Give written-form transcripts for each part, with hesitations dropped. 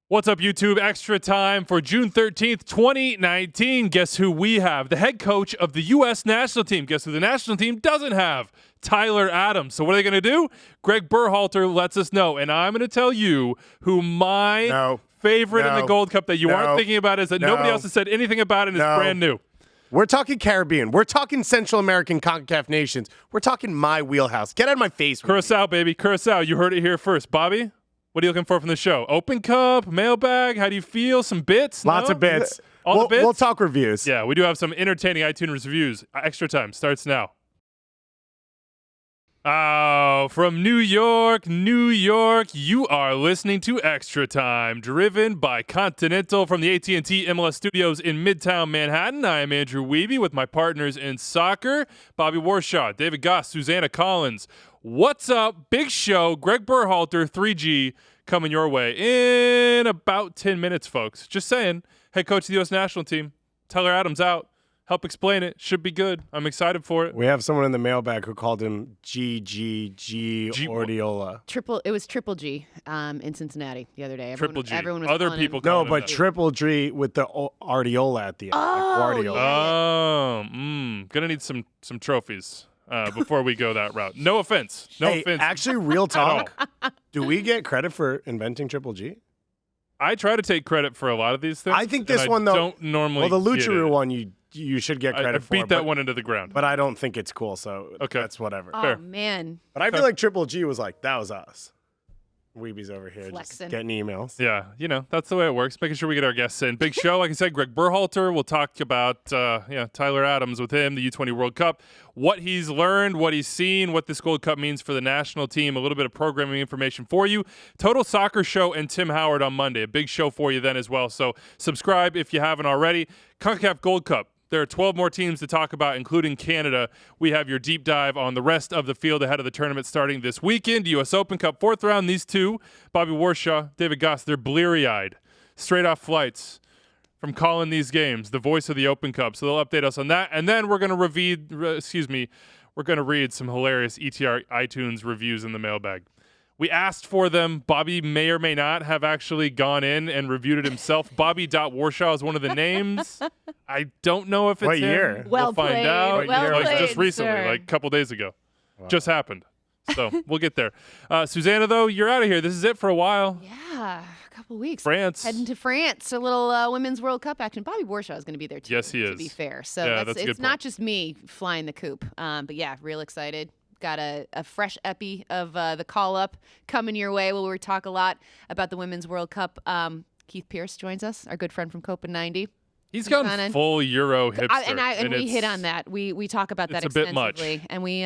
What's up, YouTube? Extra time for June 13th, 2019. Guess who we have? The head coach of the U.S. national team. Guess who the national team doesn't have? Tyler Adams. So what are they going to do? Gregg Berhalter lets us know. And I'm going to tell you who my favorite in the Gold Cup that you aren't thinking about is that nobody else has said anything about it and it's brand new. We're talking Caribbean. We're talking Central American Concacaf nations. We're talking my wheelhouse. Get out of my face. Curacao, baby. Curacao. You heard it here first. Bobby? What are you looking for from the show? Open Cup, Mailbag, how do you feel? Some bits? Lots of bits. All the bits? We'll talk reviews. Yeah, we do have some entertaining iTunes reviews. Extra time starts now. Oh, from New York, you are listening to Extra Time, driven by Continental from the AT&T MLS studios in Midtown Manhattan. I am Andrew Wiebe with my partners in soccer, Bobby Warshaw, David Goss, Susannah Collins. What's up? Big show. Gregg Berhalter, 3G, coming your way in about 10 minutes, folks. Just saying. Head coach of the U.S. national team, Tyler Adams out. Help explain it. Should be good. I'm excited for it. We have someone in the mailbag who called him GGG Ordiola. It was Triple G in Cincinnati the other day. Triple G. Everyone was Other calling people him. call No, but Triple G with the Ardiola at the end. Oh, like Guardiola. Gonna need some trophies before we go that route. No offense. No offense. Actually, real talk. Do we get credit for inventing Triple G? I try to take credit for a lot of these things. I think this one, though, though. Don't normally. Well, the Lucharu one, you should get credit for. I beat that one into the ground. But I don't think it's cool, so that's whatever. Oh, Fair. man. But I feel like Triple G was like, that was us. Weeby's over here Flexing. just getting emails. Yeah, that's the way it works. Making sure we get our guests in. Big show, like I said, Gregg Berhalter. We'll talk about Tyler Adams with him, the U20 World Cup, what he's learned, what he's seen, what this Gold Cup means for the national team, a little bit of programming information for you. Total Soccer Show and Tim Howard on Monday. A big show for you then as well. So subscribe if you haven't already. Concacaf Gold Cup. There are 12 more teams to talk about, including Canada. We have your deep dive on the rest of the field ahead of the tournament starting this weekend. U.S. Open Cup, fourth round. These two, Bobby Warshaw, David Goss, they're bleary-eyed, straight off flights from calling these games, the voice of the Open Cup. So they'll update us on that. And then we're going to read some hilarious ETR iTunes reviews in the mailbag. We asked for them. Bobby may or may not have actually gone in and reviewed it himself. Bobby.Warshaw is one of the names. I don't know if it's What him. year? Well We'll find played. out. Well played, just recently, sir. like a couple days ago. Wow. Just happened. So we'll get there. Susannah, though, you're out of here. This is it for a while. Yeah, a couple weeks. France. Heading to France, a little Women's World Cup action. Bobby Warshaw is going to be there, too. Yes, he is. To be fair. So Yeah, that's a good it's not point. just me flying the coop. But, yeah, real excited. Got a fresh epi of the call-up coming your way. We'll talk a lot about the Women's World Cup. Keith Pierce joins us, our good friend from Copa 90. He's gone full Euro hipster. And we hit on that. We talk about that it's a extensively. bit much. And we,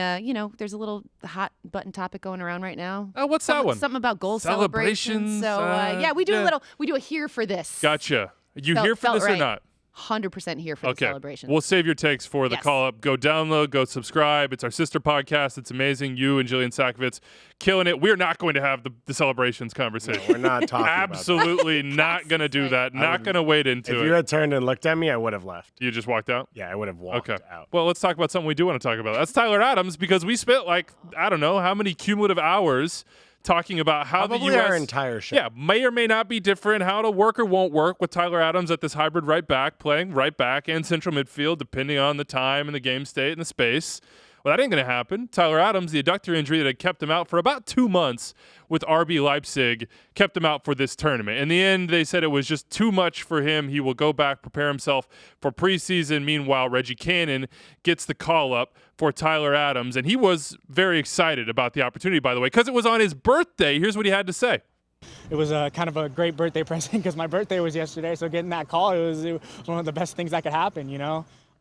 there's a little hot button topic going around right now. Oh, what's that one? Something about goal Celebrations, celebrations. So, we do we do a here for this. Gotcha. You here for this or not? 100% here for the celebration. We'll save your takes for the Yes. call-up. Go download, go subscribe. It's our sister podcast. It's amazing. You and Jillian Sakovitz killing it. We're not going to have the celebrations conversation. We're not talking Absolutely not going to do that. Not going to wade into If it. you had turned and looked at me, I would have left. You just walked out? Yeah, I would have walked out. Well, let's talk about something we do want to talk about. That's Tyler Adams, because we spent I don't know how many cumulative hours talking about how Probably the U.S. our entire show. Yeah, may or may not be different, how it'll work or won't work with Tyler Adams at this hybrid right back, playing right back and central midfield, depending on the time and the game state and the space. Well, that ain't going to happen. Tyler Adams, the adductor injury that had kept him out for about 2 months with RB Leipzig, kept him out for this tournament. In the end, they said it was just too much for him. He will go back, prepare himself for preseason. Meanwhile, Reggie Cannon gets the call-up for Tyler Adams, and he was very excited about the opportunity, by the way, because it was on his birthday. Here's what he had to say. It was kind of a great birthday present because my birthday was yesterday, so getting that call, it was one of the best things that could happen,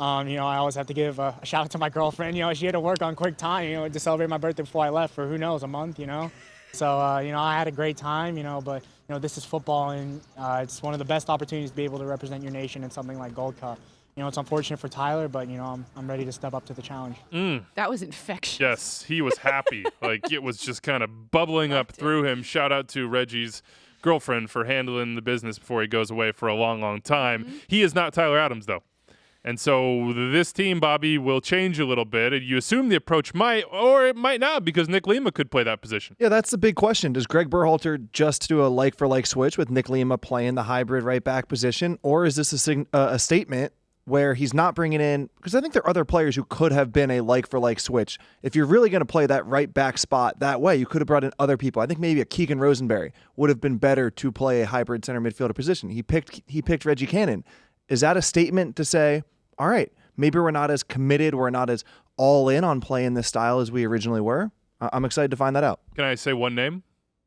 I always have to give a shout out to my girlfriend. She had to work on quick time, to celebrate my birthday before I left for, who knows, a month, So, I had a great time, but, this is football, and it's one of the best opportunities to be able to represent your nation in something like Gold Cup. It's unfortunate for Tyler, but, I'm ready to step up to the challenge. That was infectious. Yes, he was happy. It was just kind of bubbling up through him. Shout out to Reggie's girlfriend for handling the business before he goes away for a long, long time. He is not Tyler Adams, though. And so this team, Bobby, will change a little bit. And you assume the approach might, or it might not, because Nick Lima could play that position. Yeah, that's the big question. Does Gregg Berhalter just do a like-for-like switch with Nick Lima playing the hybrid right back position? Or is this a statement where he's not bringing in, because I think there are other players who could have been a like-for-like switch. If you're really going to play that right back spot that way, you could have brought in other people. I think maybe a Keegan Rosenberry would have been better to play a hybrid center midfielder position. He picked Reggie Cannon. Is that a statement to say, all right, maybe we're not as committed, we're not as all in on playing this style as we originally were? I'm excited to find that out. Can I say one name?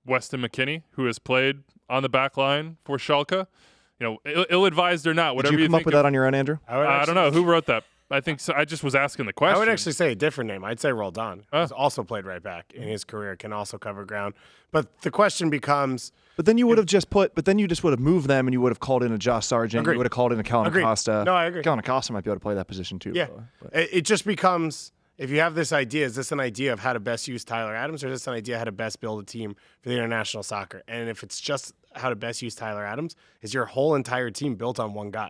Weston McKennie, who has played on the back line for Schalke. You know, ill-advised or not, whatever Did you come up with that on your own, Andrew? I don't know. Who wrote that? I think so. I just was asking the question. I would actually say a different name. I'd say Roldan. He's also played right back in his career, can also cover ground. But the question becomes... But then you would have just would have moved them and you would have called in a Josh Sargent. Agreed. You would have called in a Kellen Agreed. Acosta. No, I agree. Kellen Acosta might be able to play that position too. Yeah. It just becomes, if you have this idea, is this an idea of how to best use Tyler Adams, or is this an idea how to best build a team for the international soccer? And if it's just how to best use Tyler Adams, is your whole entire team built on one guy?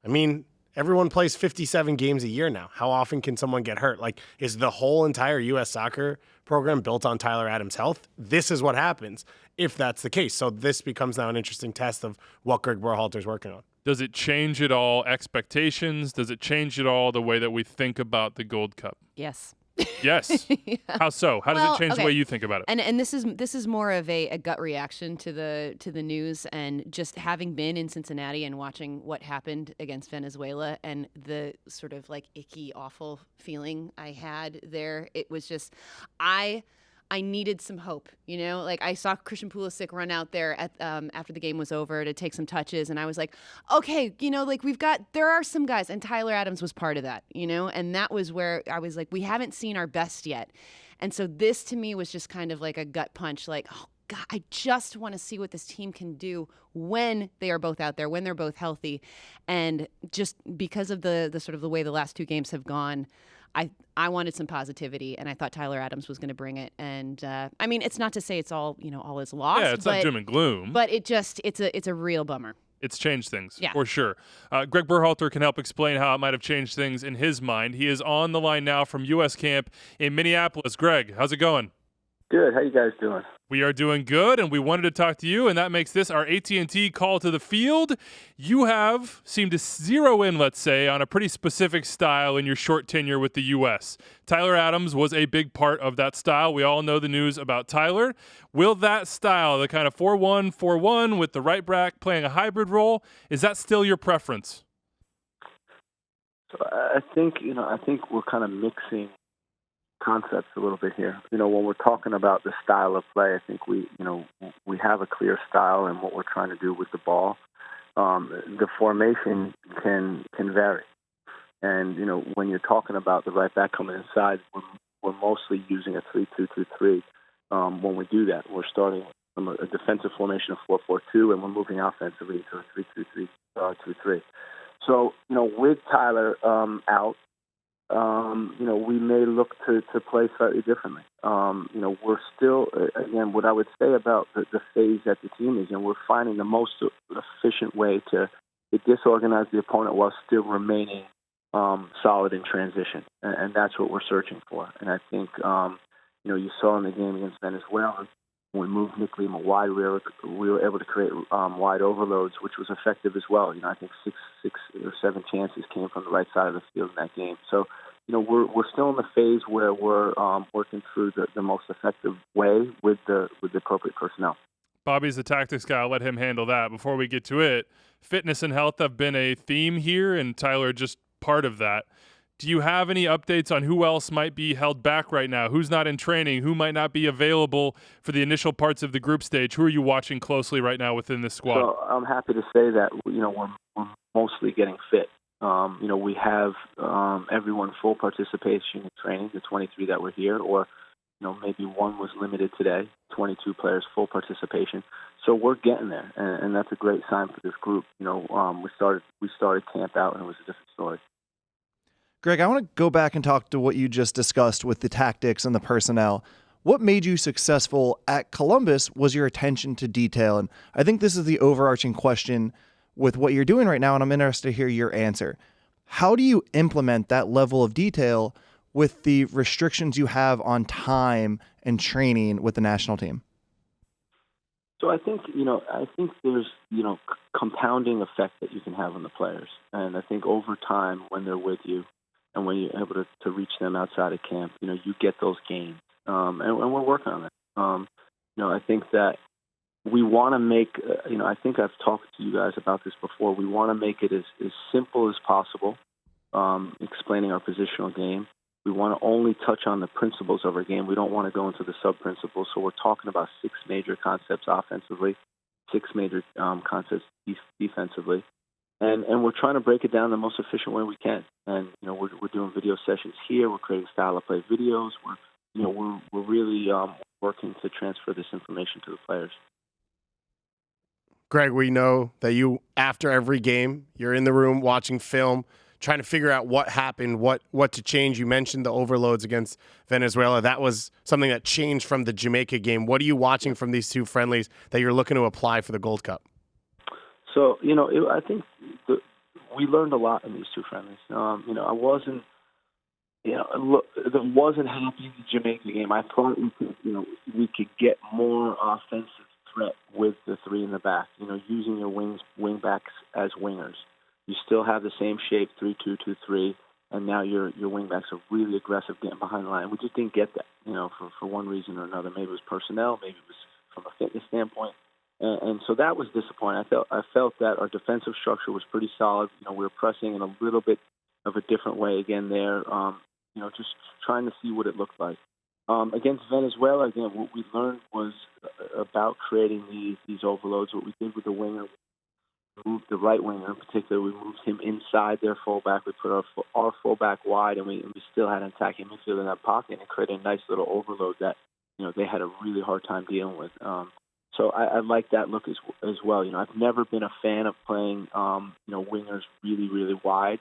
I mean, everyone plays 57 games a year now. How often can someone get hurt? Like, is the whole entire U.S. soccer program built on Tyler Adams' health? This is what happens if that's the case. So this becomes now an interesting test of what Gregg Berhalter's working on. Does it change at all expectations? Does it change at all the way that we think about the Gold Cup? Yes. Yes. Yeah. How so? How does it change the way you think about it? And this is more of a gut reaction to the news, and just having been in Cincinnati and watching what happened against Venezuela and the sort of like icky, awful feeling I had there. It was just I needed some hope, you know? Like, I saw Christian Pulisic run out there at after the game was over to take some touches, and I was like, okay, you know, like, there are some guys, and Tyler Adams was part of that, you know? And that was where I was like, we haven't seen our best yet. And so this, to me, was just kind of like a gut punch, like, oh, God, I just want to see what this team can do when they are both out there, when they're both healthy. And just because of the sort of the way the last two games have gone, I wanted some positivity, and I thought Tyler Adams was going to bring it. And I mean, it's not to say it's all is lost. Yeah, it's not doom and gloom. But it's a real bummer. It's changed things, yeah, for sure. Gregg Berhalter can help explain how it might have changed things in his mind. He is on the line now from U.S. camp in Minneapolis. Greg, how's it going? Good. How you guys doing? We are doing good, and we wanted to talk to you, and that makes this our AT&T call to the field. You have seemed to zero in, let's say, on a pretty specific style in your short tenure with the U.S. Tyler Adams was a big part of that style. We all know the news about Tyler. Will that style, the kind of 4-1-4-1 with the right back playing a hybrid role, is that still your preference? So I think we're kind of mixing concepts a little bit here. You know, when we're talking about the style of play, I think we have a clear style and what we're trying to do with the ball. The formation can vary, and you know, when you're talking about the right back coming inside, we're mostly using a 3-2-2-3. When we do that, we're starting from a defensive formation of 4-4-2, and we're moving offensively to a 3-2-3-2-3. So, you know, with Tyler out, you know, we may look to play slightly differently. You know, we're still, again, what I would say about the phase that the team is in, we're finding the most efficient way to disorganize the opponent while still remaining solid in transition. And that's what we're searching for. And I think, you know, you saw in the game against Venezuela, when we moved Nick Lima wide, we were able to create wide overloads, which was effective as well. You know, I think six or seven chances came from the right side of the field in that game. So, you know, we're still in the phase where we're working through the most effective way with the appropriate personnel. Bobby's the tactics guy. I'll let him handle that. Before we get to it, fitness and health have been a theme here, and Tyler just part of that. Do you have any updates on who else might be held back right now? Who's not in training? Who might not be available for the initial parts of the group stage? Who are you watching closely right now within this squad? So I'm happy to say that, you know, we're mostly getting fit. You know, we have everyone full participation in training, the 23 that were here, or, you know, maybe one was limited today, 22 players, full participation. So we're getting there, and that's a great sign for this group. You know, we started camp out, and it was a different story. Greg, I want to go back and talk to what you just discussed with the tactics and the personnel. What made you successful at Columbus was your attention to detail. And I think this is the overarching question with what you're doing right now, and I'm interested to hear your answer. How do you implement that level of detail with the restrictions you have on time and training with the national team? So I think there's compounding effect that you can have on the players, and I think over time when they're with you, and when you're able to reach them outside of camp, you get those gains, and we're working on it. I think that we want to make, I think I've talked to you guys about this before. We want to make it as simple as possible, explaining our positional game. We want to only touch on the principles of our game. We don't want to go into the sub-principles. So we're talking about 6 major concepts offensively, 6 major concepts defensively. And we're trying to break it down the most efficient way we can. And, we're doing video sessions here. We're creating style of play videos. We're really working to transfer this information to the players. Gregg, we know that you, after every game, you're in the room watching film, trying to figure out what happened, what to change. You mentioned the overloads against Venezuela. That was something that changed from the Jamaica game. What are you watching from these 2 friendlies that you're looking to apply for the Gold Cup? So, I think we learned a lot in these 2 friendlies. I wasn't, happy in the Jamaica game. I thought we could get more offensive threat with the 3 in the back, using your wing backs as wingers. You still have the same shape, 3-2-2-3, and now your wing backs are really aggressive getting behind the line. We just didn't get that, for one reason or another. Maybe it was personnel, maybe it was from a fitness standpoint. And so that was disappointing. I felt that our defensive structure was pretty solid. We were pressing in a little bit of a different way again there, just trying to see what it looked like. Against Venezuela, again, what we learned was about creating these overloads. What we did with the winger, we moved the right winger in particular. We moved him inside their fullback. We put our fullback wide, and we still had an attacking midfield in that pocket, and it created a nice little overload that they had a really hard time dealing with. So I like that look as well. I've never been a fan of playing wingers really, really wide.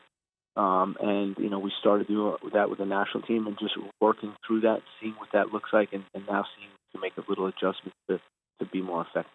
And we started doing that with the national team and just working through that, seeing what that looks like, and now seeing to make a little adjustment to be more effective.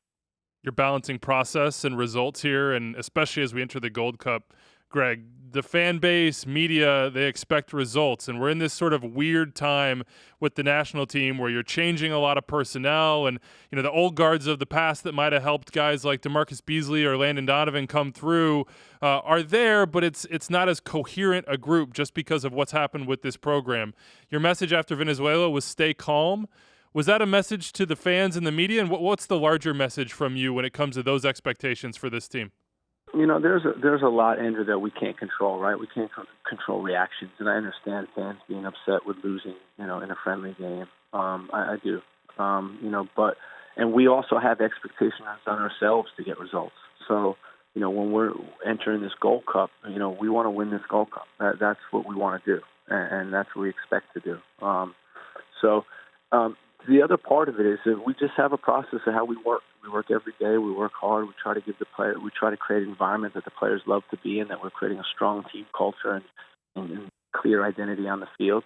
You're balancing process and results here, and especially as we enter the Gold Cup, Gregg, the fan base, media, they expect results, and we're in this sort of weird time with the national team where you're changing a lot of personnel, and the old guards of the past that might have helped guys like DeMarcus Beasley or Landon Donovan come through are there, but it's not as coherent a group just because of what's happened with this program. Your message after Venezuela was stay calm. Was that a message to the fans and the media, and what's the larger message from you when it comes to those expectations for this team? There's a lot, Andrew, that we can't control, right? We can't control reactions, and I understand fans being upset with losing, in a friendly game. I do, and we also have expectations on ourselves to get results. So, when we're entering this Gold Cup, we want to win this Gold Cup. That's what we want to do, and that's what we expect to do. The other part of it is that we just have a process of how we work. We work every day. We work hard. We try to create an environment that the players love to be in, that we're creating a strong team culture and clear identity on the field.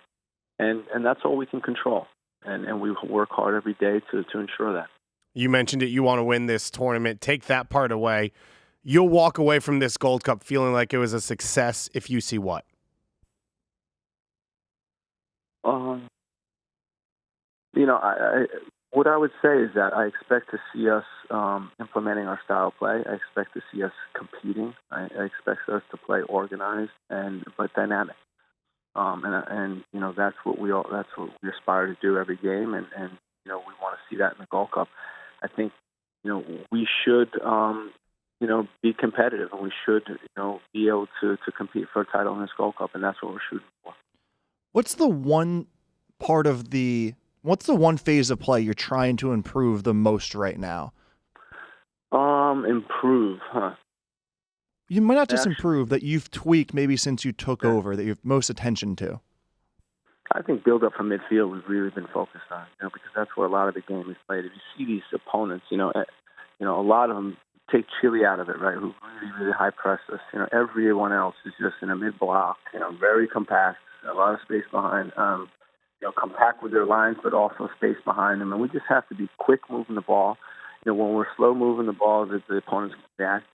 And that's all we can control. And we work hard every day to ensure that. You mentioned it. You want to win this tournament. Take that part away. You'll walk away from this Gold Cup feeling like it was a success if you see what? What I would say is that I expect to see us implementing our style of play. I expect to see us competing. I expect us to play organized but dynamic. That's what we aspire to do every game, and we want to see that in the Gold Cup. I think we should be competitive, and we should be able to compete for a title in this Gold Cup, and that's what we're shooting for. What's the one phase of play you're trying to improve the most right now? Improve, huh? You might not just improve, that you've tweaked maybe since you took over, that you have most attention to. I think build up from midfield we've really been focused on, because that's where a lot of the game is played. If you see these opponents, a lot of them take Chile out of it, right? Who really, really high press us. Everyone else is just in a mid block, very compact, a lot of space behind. Compact with their lines, but also space behind them. And we just have to be quick moving the ball. When we're slow moving the ball, the opponents can react.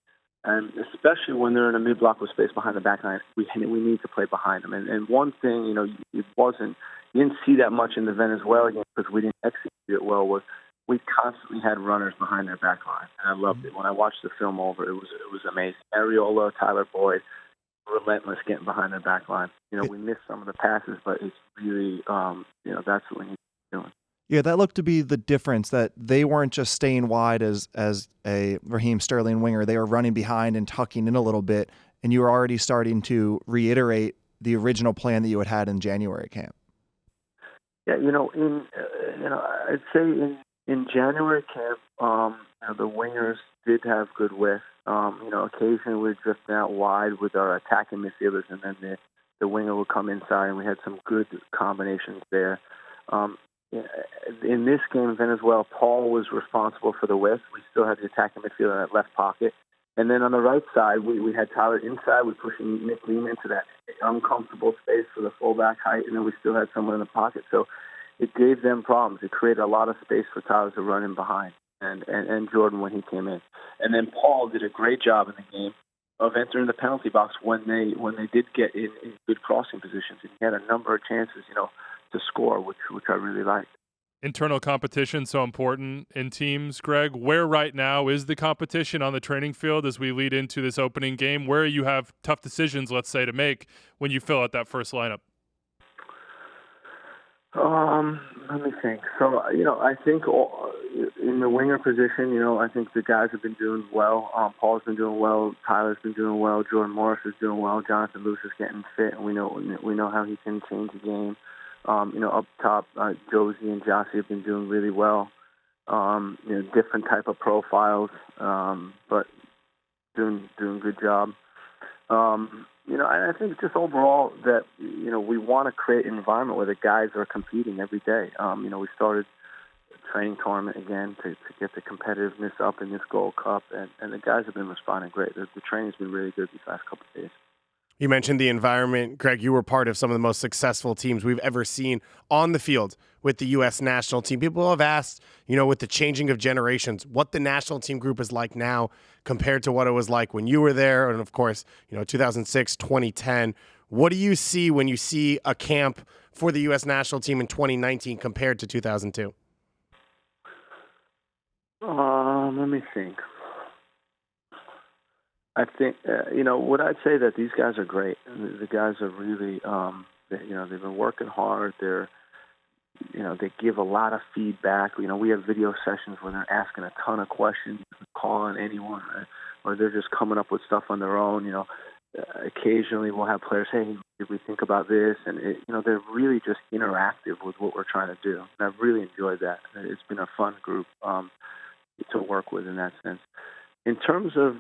And especially when they're in a mid-block with space behind the back line, we need to play behind them. And one thing, you didn't see that much in the Venezuela game because we didn't execute it well, was we constantly had runners behind their back line. And I loved it. When I watched the film over, it was amazing. Areola, Tyler Boyd, relentless getting behind their back line. We missed some of the passes, but it's really, that's what we need to be doing. Yeah, that looked to be the difference, that they weren't just staying wide as a Raheem Sterling winger. They were running behind and tucking in a little bit, and you were already starting to reiterate the original plan that you had in January camp. Yeah, I'd say in January camp, the wingers did have good width. Occasionally we'd drift out wide with our attacking midfielders, and then the winger would come inside, and we had some good combinations there. In this game in Venezuela, Paul was responsible for the width. We still had the attacking midfielder in that left pocket. And then on the right side, we had Tyler inside. We pushing Nick Lima into that uncomfortable space for the fullback height, and then we still had someone in the pocket. So it gave them problems. It created a lot of space for Tyler to run in behind, and Jordan when he came in. And then Paul did a great job in the game of entering the penalty box when they did get in good crossing positions. And he had a number of chances, to score, which I really liked. Internal competition so important in teams, Greg. Where right now is the competition on the training field as we lead into this opening game? Where you have tough decisions, let's say, to make when you fill out that first lineup? Let me think. So, I think in the winger position, I think the guys have been doing well. Paul's been doing well. Tyler's been doing well. Jordan Morris is doing well. Jonathan Luce is getting fit, and we know how he can change the game. Up top, Josie and Jossie have been doing really well. Different type of profiles, but doing a good job. I think just overall that, we want to create an environment where the guys are competing every day. We started a training tournament again to get the competitiveness up in this Gold Cup, and the guys have been responding great. The training's been really good these last couple of days. You mentioned the environment. Greg, you were part of some of the most successful teams we've ever seen on the field with the U.S. national team. People have asked, with the changing of generations, what the national team group is like now compared to what it was like when you were there. And, of course, 2006, 2010. What do you see when you see a camp for the U.S. national team in 2019 compared to 2002? Let me think. I think, what I'd say that these guys are great. The guys are really, they've been working hard. They give a lot of feedback. We have video sessions where they're asking a ton of questions, calling anyone, or they're just coming up with stuff on their own. Occasionally we'll have players, hey, did we think about this? And, they're really just interactive with what we're trying to do. And I've really enjoyed that. It's been a fun group to work with in that sense. In terms of,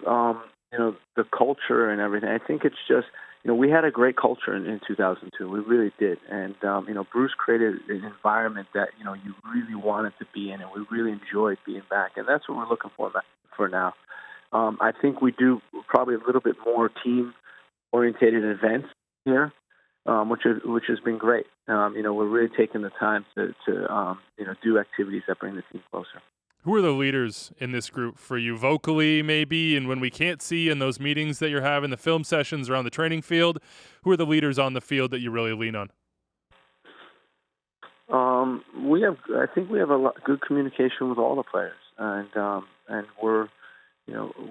the culture and everything, I think it's just, we had a great culture in 2002. We really did. And, Bruce created an environment that, you really wanted to be in, and we really enjoyed being back. And that's what we're looking for now. I think we do probably a little bit more team-orientated events here, which has been great. We're really taking the time to do activities that bring the team closer. Who are the leaders in this group for you, vocally maybe, and when we can't see in those meetings that you're having, the film sessions around the training field, who are the leaders on the field that you really lean on? I think we have a good communication with all the players, and we're,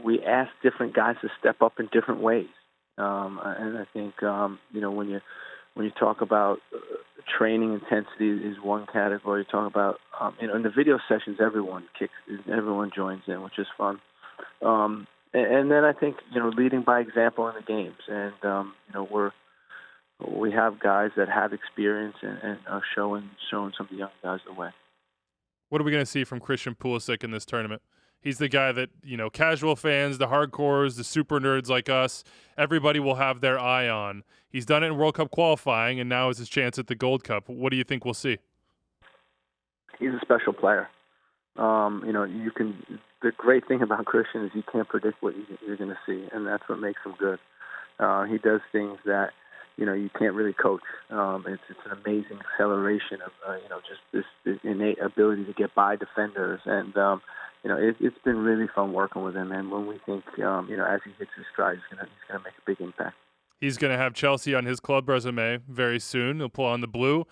we ask different guys to step up in different ways, and I think, when you talk about training intensity is one category. You talk about, in the video sessions, everyone joins in, which is fun. And then I think, leading by example in the games. And, we have guys that have experience and are showing some of the young guys the way. What are we going to see from Christian Pulisic in this tournament? He's the guy that, casual fans, the hardcores, the super nerds like us, everybody will have their eye on. He's done it in World Cup qualifying, and now is his chance at the Gold Cup. What do you think we'll see? He's a special player. The great thing about Christian is you can't predict what you're going to see, and that's what makes him good. He does things that, you can't really coach. It's an amazing acceleration of just this innate ability to get by defenders, and it's been really fun working with him. And when we think as he hits his stride, he's gonna make a big impact. He's going to have Chelsea on his club resume very soon. He'll pull on the blue.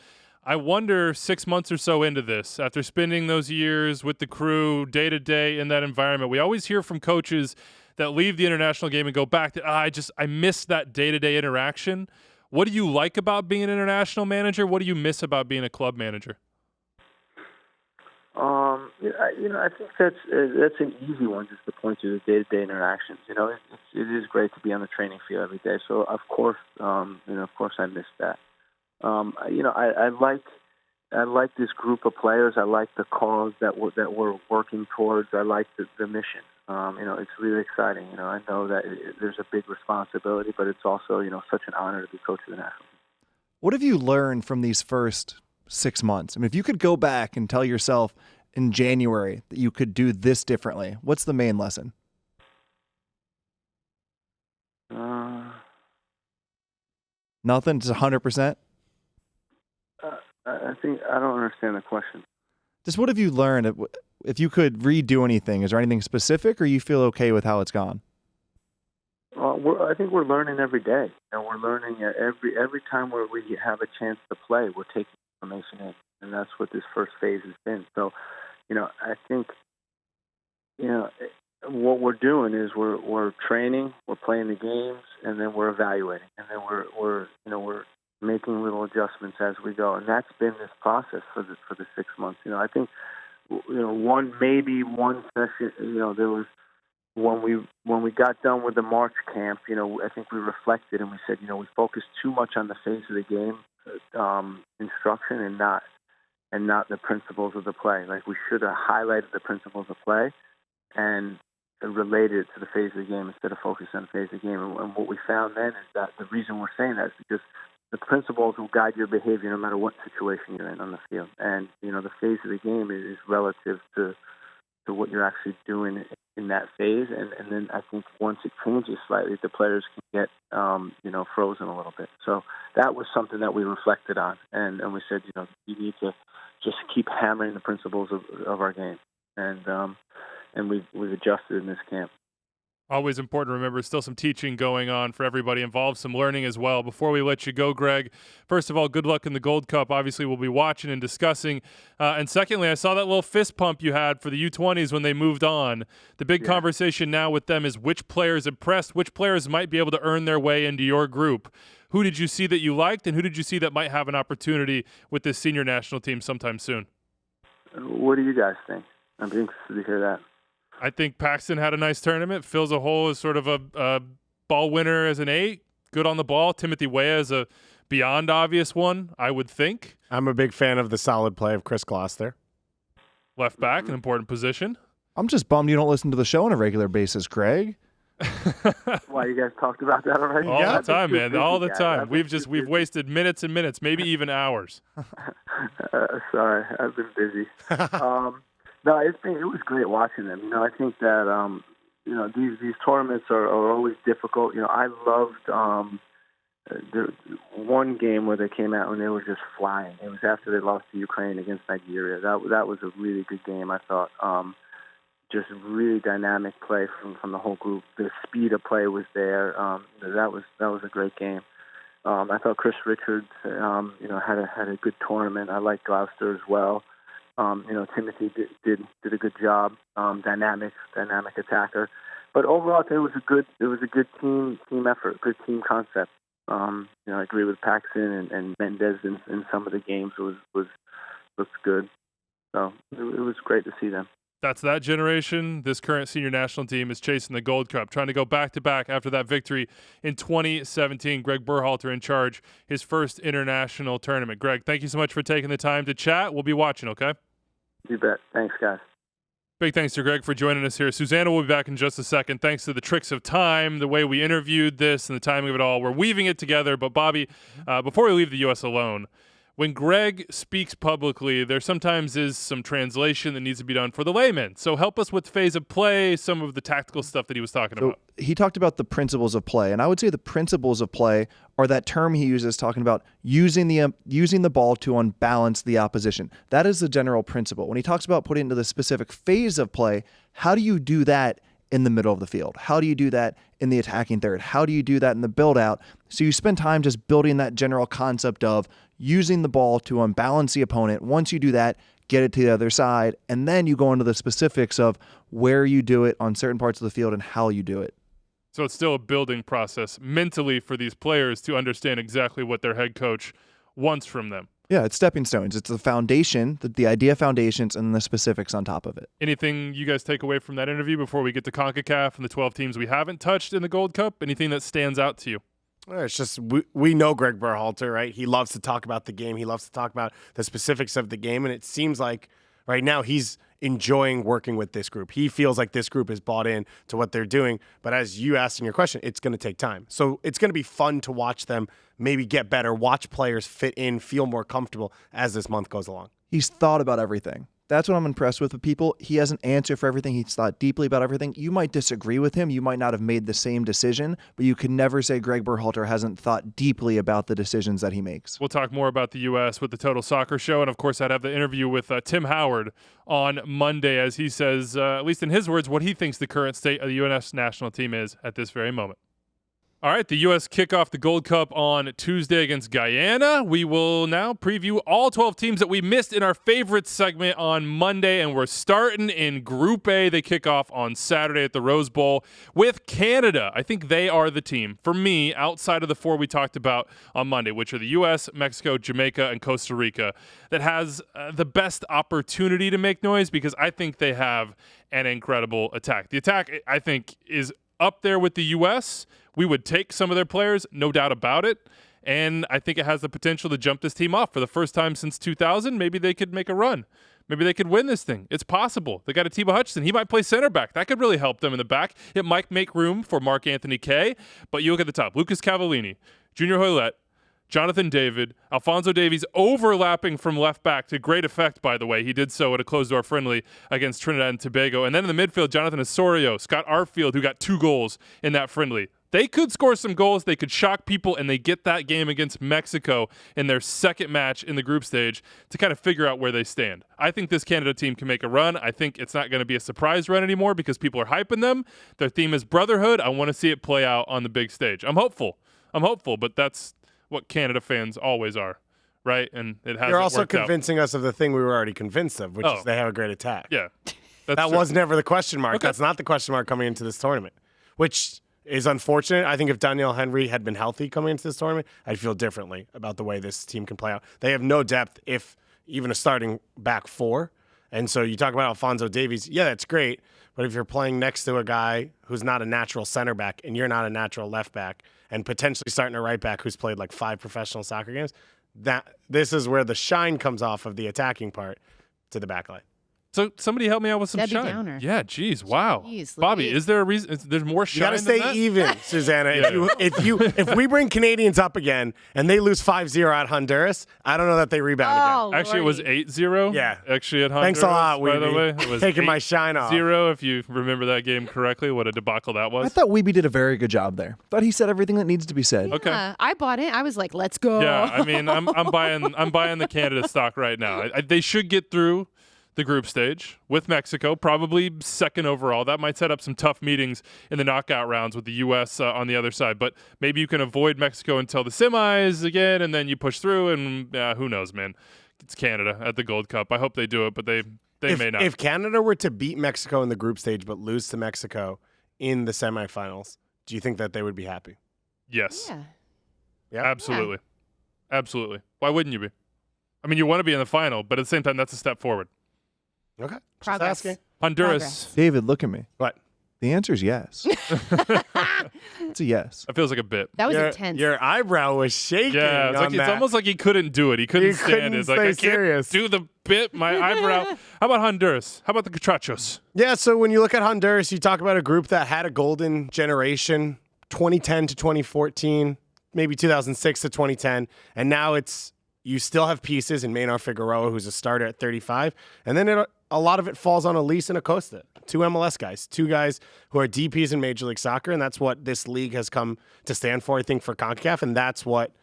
I wonder 6 months or so into this, after spending those years with the crew day to day in that environment, we always hear from coaches that leave the international game and go back to, I miss that day to day interaction. What do you like about being an international manager? What do you miss about being a club manager? I think that's an easy one, just to point to the day-to-day interactions. It is great to be on the training field every day. So of course I miss that. I like this group of players. I like the cause that we're working towards. I like the mission. It's really exciting. I know that there's a big responsibility, but it's also such an honor to be coach of the national team. What have you learned from these first 6 months? I mean, if you could go back and tell yourself in January that you could do this differently, what's the main lesson? Nothing? Just 100%? I think I don't understand the question. Just what have you learned? If you could redo anything, is there anything specific, or you feel okay with how it's gone? I think we're learning every day. We're learning every time where we have a chance to play, we're taking information in, and that's what this first phase has been. So, I think, what we're doing is we're training, we're playing the games, and then we're evaluating, and then we're making little adjustments as we go, and that's been this process for the 6 months. I think, one session, there was. When we got done with the March camp, I think we reflected and we said, we focused too much on the phase of the game instruction and not the principles of the play. Like, we should have highlighted the principles of play and related it to the phase of the game instead of focusing on the phase of the game. And what we found then is that the reason we're saying that is because the principles will guide your behavior no matter what situation you're in on the field. And the phase of the game is relative to what you're actually doing in that phase, and then I think once it changes slightly, the players can get frozen a little bit. So that was something that we reflected on, and we said, you need to just keep hammering the principles of our game, and we've adjusted in this camp. Always important to remember, still some teaching going on for everybody involved, some learning as well. Before we let you go, Gregg, first of all, good luck in the Gold Cup. Obviously, we'll be watching and discussing. And secondly, I saw that little fist pump you had for the U20s when they moved on. The big conversation now with them is which players impressed, which players might be able to earn their way into your group. Who did you see that you liked, and who did you see that might have an opportunity with this senior national team sometime soon? What do you guys think? I'm interested to hear that. I think Paxton had a nice tournament. Fills a hole as sort of a ball winner as an 8. Good on the ball. Timothy Weah is a beyond obvious one, I would think. I'm a big fan of the solid play of Chris Gloss there. Left back, an important position. I'm just bummed you don't listen to the show on a regular basis, Gregg. Why, you guys talked about that already? All the time, man. All the time. We've wasted minutes and minutes, maybe even hours. Sorry, I've been busy. No, it was great watching them. I think that these tournaments are always difficult. I loved the one game where they came out and they were just flying. It was after they lost to Ukraine against Nigeria. That was a really good game, I thought. Just really dynamic play from the whole group. The speed of play was there. That was a great game. I thought Chris Richards, had a good tournament. I liked Gloucester as well. Timothy did a good job. Dynamic attacker. But overall, it was a good team effort, good team concept. I agree with Paxton and Mendez in some of the games was good. So it was great to see them. That's that generation. This current senior national team is chasing the Gold Cup, trying to go back-to-back after that victory in 2017. Gregg Berhalter in charge, his first international tournament. Gregg, thank you so much for taking the time to chat. We'll be watching, okay? You bet. Thanks, guys. Big thanks to Gregg for joining us here. Susannah will be back in just a second. Thanks to the tricks of time, the way we interviewed this, and the timing of it all. We're weaving it together. But, Bobby, before we leave the U.S. alone, when Gregg speaks publicly, there sometimes is some translation that needs to be done for the layman. So help us with phase of play, some of the tactical stuff that he was talking about. He talked about the principles of play, and I would say the principles of play are that term he uses talking about using the ball to unbalance the opposition. That is the general principle. When he talks about putting into the specific phase of play, how do you do that in the middle of the field? How do you do that in the attacking third? How do you do that in the build out? So you spend time just building that general concept of using the ball to unbalance the opponent. Once you do that, get it to the other side, and then you go into the specifics of where you do it on certain parts of the field and how you do it. So it's still a building process mentally for these players to understand exactly what their head coach wants from them. Yeah, it's stepping stones. It's the foundation, the idea foundations, and the specifics on top of it. Anything you guys take away from that interview before we get to Concacaf and the 12 teams we haven't touched in the Gold Cup? Anything that stands out to you? It's just we know Gregg Berhalter, right? He loves to talk about the game. He loves to talk about the specifics of the game, and it seems like right now he's enjoying working with this group. He feels like this group is bought in to what they're doing. But as you asked in your question, it's going to take time. So it's going to be fun to watch them maybe get better, watch players fit in, feel more comfortable as this month goes along. He's thought about everything. That's what I'm impressed with people. He has an answer for everything. He's thought deeply about everything. You might disagree with him. You might not have made the same decision, but you can never say Gregg Berhalter hasn't thought deeply about the decisions that he makes. We'll talk more about the U.S. with the Total Soccer Show. And, of course, I'd have the interview with Tim Howard on Monday as he says, at least in his words, what he thinks the current state of the U.S. national team is at this very moment. All right, the U.S. kick off the Gold Cup on Tuesday against Guyana. We will now preview all 12 teams that we missed in our favorite segment on Monday, and we're starting in Group A. They kick off on Saturday at the Rose Bowl with Canada. I think they are the team, for me, outside of the four we talked about on Monday, which are the U.S., Mexico, Jamaica, and Costa Rica, that has the best opportunity to make noise because I think they have an incredible attack. The attack, I think, is up there with the U.S., We would take some of their players, no doubt about it, and I think it has the potential to jump this team off for the first time since 2000. Maybe they could make a run. Maybe they could win this thing. It's possible. They got Atiba Hutchinson. He might play center back. That could really help them in the back. It might make room for Mark Anthony Kaye, but you look at the top. Lucas Cavallini, Junior Hoylett, Jonathan David, Alphonso Davies overlapping from left back to great effect, by the way. He did so at a closed-door friendly against Trinidad and Tobago. And then in the midfield, Jonathan Osorio, Scott Arfield, who got 2 goals in that friendly. They could score some goals. They could shock people, and they get that game against Mexico in their second match in the group stage to kind of figure out where they stand. I think this Canada team can make a run. I think it's not going to be a surprise run anymore because people are hyping them. Their theme is brotherhood. I want to see it play out on the big stage. I'm hopeful, but that's what Canada fans always are, right? And it hasn't. You're also worked convincing us of the thing we were already convinced of, which is they have a great attack. Yeah, that true. was never the question mark. Okay. That's not the question mark coming into this tournament, which is unfortunate. I think if Daniel Henry had been healthy coming into this tournament, I'd feel differently about the way this team can play out. They have no depth, if even a starting back 4. And so you talk about Alphonso Davies. Yeah, that's great. But if you're playing next to a guy who's not a natural center back and you're not a natural left back and potentially starting a right back who's played like 5 professional soccer games, this is where the shine comes off of the attacking part to the back line. So somebody help me out with some Debbie shine. Downer. Yeah, geez, wow. Jeez, Bobby, Louise. is there a reason? There's more shine You got to than stay that? even, Susanna. Yeah. If we bring Canadians up again and they lose 5-0 at Honduras, I don't know that they rebound again. Actually, it was Lordy. 8-0. Yeah. Actually, at Honduras. Thanks a lot, by the Wiebe. way. It was Taking my shine off. 0, if you remember that game correctly. What a debacle that was. I thought Wiebe did a very good job there. Thought he said everything that needs to be said. Okay. Yeah, I bought it. I was like, let's go. Yeah, I mean, I'm buying the Canada stock right now. They should get through the group stage with Mexico, probably second overall. That might set up some tough meetings in the knockout rounds with the U.S. On the other side. But maybe you can avoid Mexico until the semis again, and then you push through, and who knows, man. It's Canada at the Gold Cup. I hope they do it, but they may not. If Canada were to beat Mexico in the group stage but lose to Mexico in the semifinals, do you think that they would be happy? Yes. Yeah. Yeah. Absolutely. Absolutely. Why wouldn't you be? I mean, you want to be in the final, but at the same time, that's a step forward. Okay. Just Progress. asking. Honduras. Progress. David, look at me. What? The answer is yes. It's a yes. That feels like a bit. That was Your, intense. your eyebrow was shaking. Yeah, on it's that. almost like he couldn't do it. He couldn't stand couldn't it. It's like, stay I can't serious. do the bit. My eyebrow. How about Honduras? How about the Catrachos? Yeah, so when you look at Honduras, you talk about a group that had a golden generation, 2010 to 2014, maybe 2006 to 2010, and now it's you still have pieces in Maynard Figueroa, who's a starter at 35, and then a lot of it falls on Elise and Acosta, 2 MLS guys, 2 guys who are DPs in Major League Soccer, and that's what this league has come to stand for, I think, for Concacaf, and that's what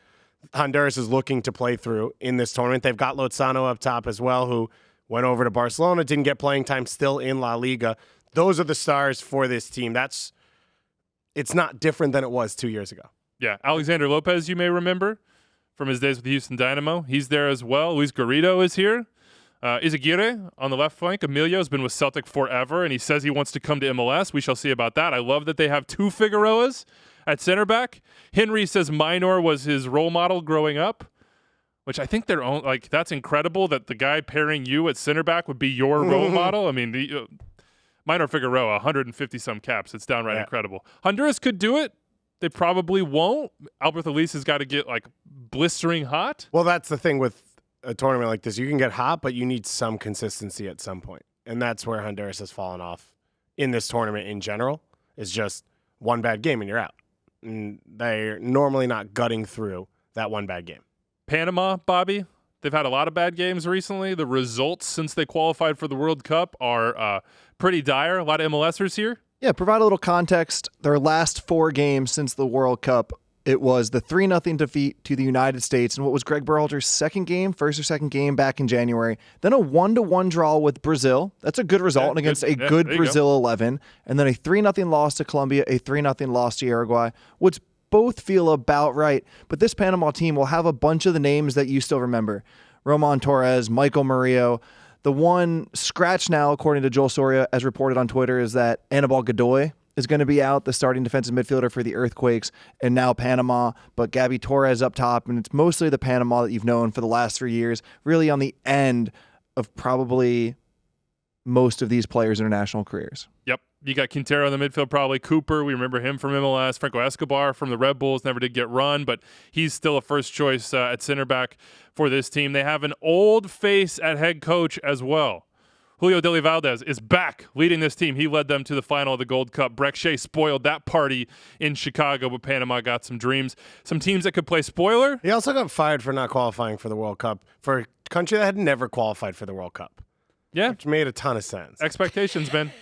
Honduras is looking to play through in this tournament. They've got Lozano up top as well, who went over to Barcelona, didn't get playing time, still in La Liga. Those are the stars for this team. It's not different than it was 2 years ago. Yeah, Alexander Lopez, you may remember from his days with the Houston Dynamo. He's there as well. Luis Garrido is here. Izaguirre on the left flank. Emilio has been with Celtic forever, and he says he wants to come to MLS. We shall see about that. I love that they have 2 Figueroas at center back. Henry says Minor was his role model growing up, which I think they're own. Like, that's incredible that the guy pairing you at center back would be your role model. I mean, Minor Figueroa, 150-some caps. It's downright incredible. Honduras could do it. They probably won't. Albert Elise has got to get, like, blistering hot. Well, that's the thing with a tournament like this. You can get hot, but you need some consistency at some point. And that's where Honduras has fallen off in this tournament in general. It's just one bad game and you're out. And they're normally not gutting through that one bad game. Panama, Bobby, they've had a lot of bad games recently. The results since they qualified for the World Cup are pretty dire. A lot of MLSers here. Yeah, provide a little context. Their last 4 games since the World Cup, it was the 3-0 defeat to the United States and what was Gregg Berhalter's first or second game back in January. Then a 1-1 draw with Brazil. That's a good result and against a good Brazil 11. And then a 3-0 loss to Colombia, a 3-0 loss to Uruguay, which both feel about right. But this Panama team will have a bunch of the names that you still remember. Roman Torres, Michael Murillo. The one scratch now, according to Joel Soria, as reported on Twitter, is that Anibal Godoy is going to be out, the starting defensive midfielder for the Earthquakes, and now Panama. But Gabby Torres up top, and it's mostly the Panama that you've known for the last 3 years, really on the end of probably most of these players' international careers. Yep. You got Quintero in the midfield, probably Cooper. We remember him from MLS. Franco Escobar from the Red Bulls never did get run, but he's still a first choice at center back for this team. They have an old face at head coach as well. Julio Deli Valdez is back leading this team. He led them to the final of the Gold Cup. Breck Shea spoiled that party in Chicago, but Panama got some dreams. Some teams that could play spoiler. He also got fired for not qualifying for the World Cup for a country that had never qualified for the World Cup. Yeah. Which made a ton of sense. Expectations, man.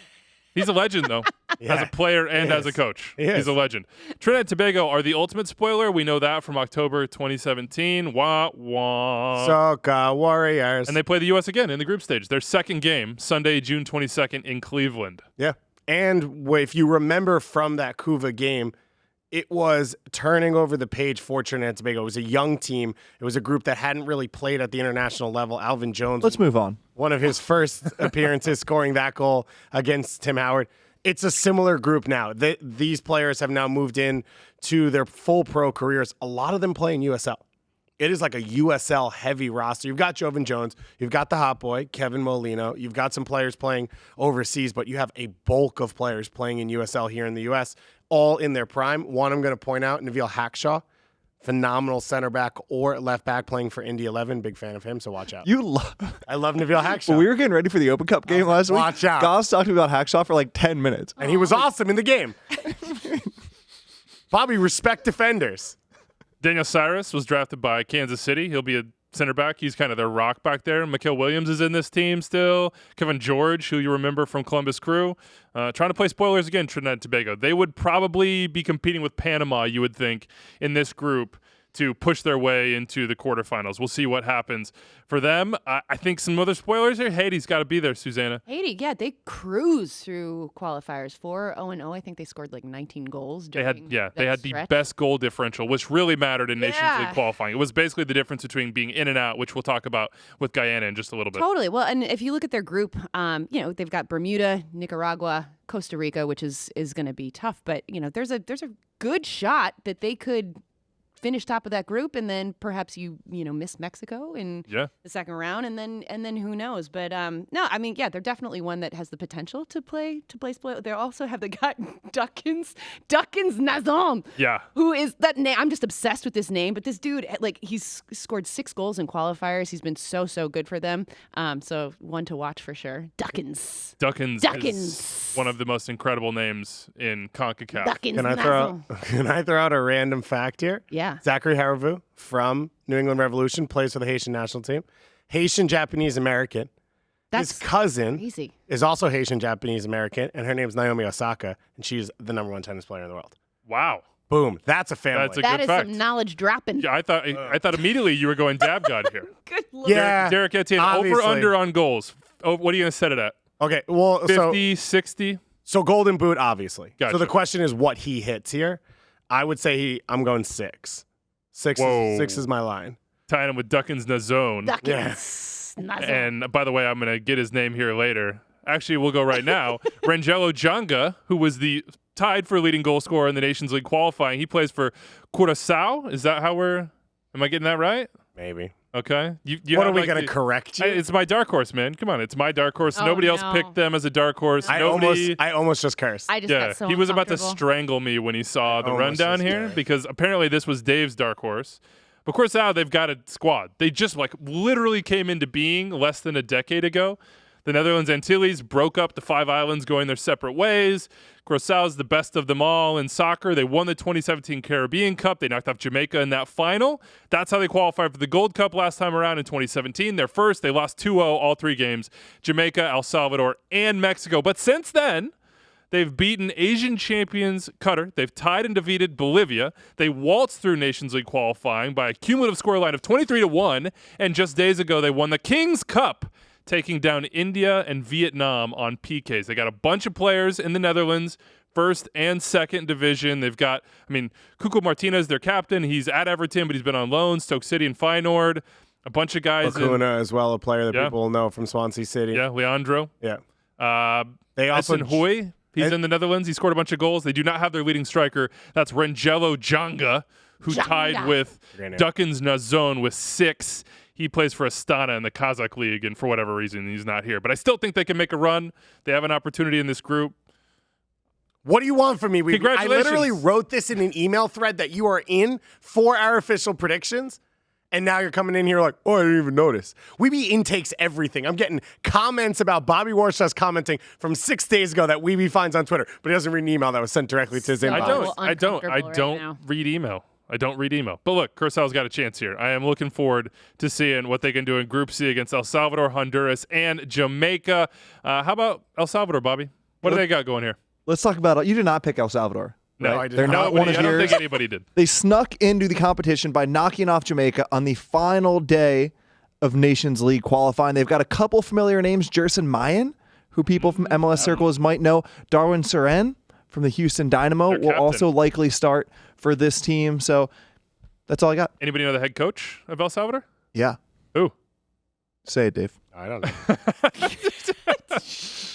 He's a legend, though, as a player and as a coach. He's a legend. Trinidad and Tobago are the ultimate spoiler. We know that from October 2017. Wah, wah. Soca Warriors. And they play the U.S. again in the group stage. Their second game, Sunday, June 22nd in Cleveland. Yeah. And if you remember from that Cuba game, it was turning over the page for Trinidad and Tobago. It was a young team. It was a group that hadn't really played at the international level. Alvin Jones. Let's move on. One of his first appearances scoring that goal against Tim Howard. It's a similar group now. These players have now moved in to their full pro careers. A lot of them play in USL. It is like a USL heavy roster. You've got Jovan Jones. You've got the hot boy, Kevin Molino. You've got some players playing overseas, but you have a bulk of players playing in USL here in the U.S., all in their prime. One I'm going to point out, Nabil Hackshaw. Phenomenal center back or left back playing for Indy 11. Big fan of him, so watch out. I love Nabil Hackshaw. When we were getting ready for the Open Cup game last week, watch out. Goss talked to me about Hackshaw for like 10 minutes. And he was awesome in the game. Bobby, respect defenders. Daniel Cyrus was drafted by Kansas City. He'll be a center back. He's kind of their rock back there. Mikael Williams is in this team still. Kevin George, who you remember from Columbus Crew. Trying to play spoilers again, Trinidad and Tobago. They would probably be competing with Panama, you would think, in this group to push their way into the quarterfinals. We'll see what happens for them. I think some other spoilers here. Haiti's got to be there, Susannah. Haiti, yeah, they cruised through qualifiers. 4-0-0. I think they scored like 19 goals. They had stretch. the best goal differential, which really mattered in Nations League qualifying. It was basically the difference between being in and out, which we'll talk about with Guyana in just a little bit. Totally. Well, and if you look at their group, they've got Bermuda, Nicaragua, Costa Rica, which is going to be tough. But there's a good shot that they could finish top of that group, and then perhaps you miss Mexico in the second round, and then who knows? But no, I mean, yeah, they're definitely one that has the potential to play spoil. They also have the guy Duckins Nazon. Yeah, who is that name? I'm just obsessed with this name. But this dude, like, he's scored 6 goals in qualifiers. He's been so good for them. So one to watch for sure. Duckins is one of the most incredible names in CONCACAF. Duckins Can I throw out a random fact here? Yeah. Yeah. Zachary Haravu from New England Revolution plays for the Haitian national team. Haitian Japanese American. That's His cousin crazy. is also Haitian Japanese American, and her name's Naomi Osaka, and she's the #1 tennis player in the world. Wow. Boom. That's a family. That's a That good is fact. some knowledge dropping. Yeah, I thought immediately you were going dab god here. Good Lord. Yeah. Derek Etienne, obviously. over under on goals. Oh, what are you going to set it at? Okay, well, 50, 60? so Golden Boot, obviously. Gotcha. So the question is what he hits here. I would say I'm going 6. Six Whoa. is my line. Tying him with Duckins Nazone. Duckins. Nuzzle. And by the way, I'm going to get his name here later. Actually, we'll go right now. Rangelo Janga, who was tied for leading goal scorer in the Nations League qualifying. He plays for Curaçao. Is that how am I getting that right? Maybe. Okay. You What have are we like going to correct you? It's my dark horse, man. Come on. It's my dark horse. Oh, Nobody else no. picked them as a dark horse. I Nobody. almost just cursed. I just Yeah, got so he was about to uncomfortable. strangle me when he saw the Almost rundown just here did. because apparently this was Dave's dark horse. But of course now they've got a squad. They just literally came into being less than a decade ago. The Netherlands Antilles broke up the 5 islands going their separate ways. Curaçao's the best of them all in soccer. They won the 2017 Caribbean Cup. They knocked off Jamaica in that final. That's how they qualified for the Gold Cup last time around in 2017. They're first. They lost 2-0 all 3 games. Jamaica, El Salvador, and Mexico. But since then, they've beaten Asian champions Qatar. They've tied and defeated Bolivia. They waltzed through Nations League qualifying by a cumulative scoreline of 23-1. And just days ago, they won the King's Cup, taking down India and Vietnam on PKs. They got a bunch of players in the Netherlands, first and second division. They've got, Cuco Martinez, their captain. He's at Everton, but he's been on loan, Stoke City and Feyenoord. A bunch of guys. Lacuna as well, a player that Yeah. people will know from Swansea City. Yeah, Leandro. Yeah. They also Essen Hoy. He's in the Netherlands. He scored a bunch of goals. They do not have their leading striker. That's Rangelo Janga, who tied with Great name. Duckins Nazone with 6. He plays for Astana in the Kazakh League, and for whatever reason, he's not here. But I still think they can make a run. They have an opportunity in this group. What do you want from me? I Congratulations. literally wrote this in an email thread that you are in for our official predictions, and now you're coming in here like, oh, I didn't even notice. Wiebe intakes everything. I'm getting comments about Bobby Warshaw's commenting from 6 days ago that Wiebe finds on Twitter, but he doesn't read an email that was sent directly to his So inbox. I don't uncomfortable right now. read email. I don't read email. But look, Curaçao's got a chance here. I am looking forward to seeing what they can do in Group C against El Salvador, Honduras, and Jamaica. How about El Salvador, Bobby? What do they got going here? Let's talk about it. You did not pick El Salvador. No, I did They're not. not one of I don't yours. think anybody did. They snuck into the competition by knocking off Jamaica on the final day of Nations League qualifying. They've got a couple familiar names, Jerson Mayan, who people from MLS circles might know. Darwin Suren from the Houston Dynamo Their will captain. also likely start for this team. So that's all I got. Anybody know the head coach of El Salvador? Yeah. Who? Say it, Dave. I don't know.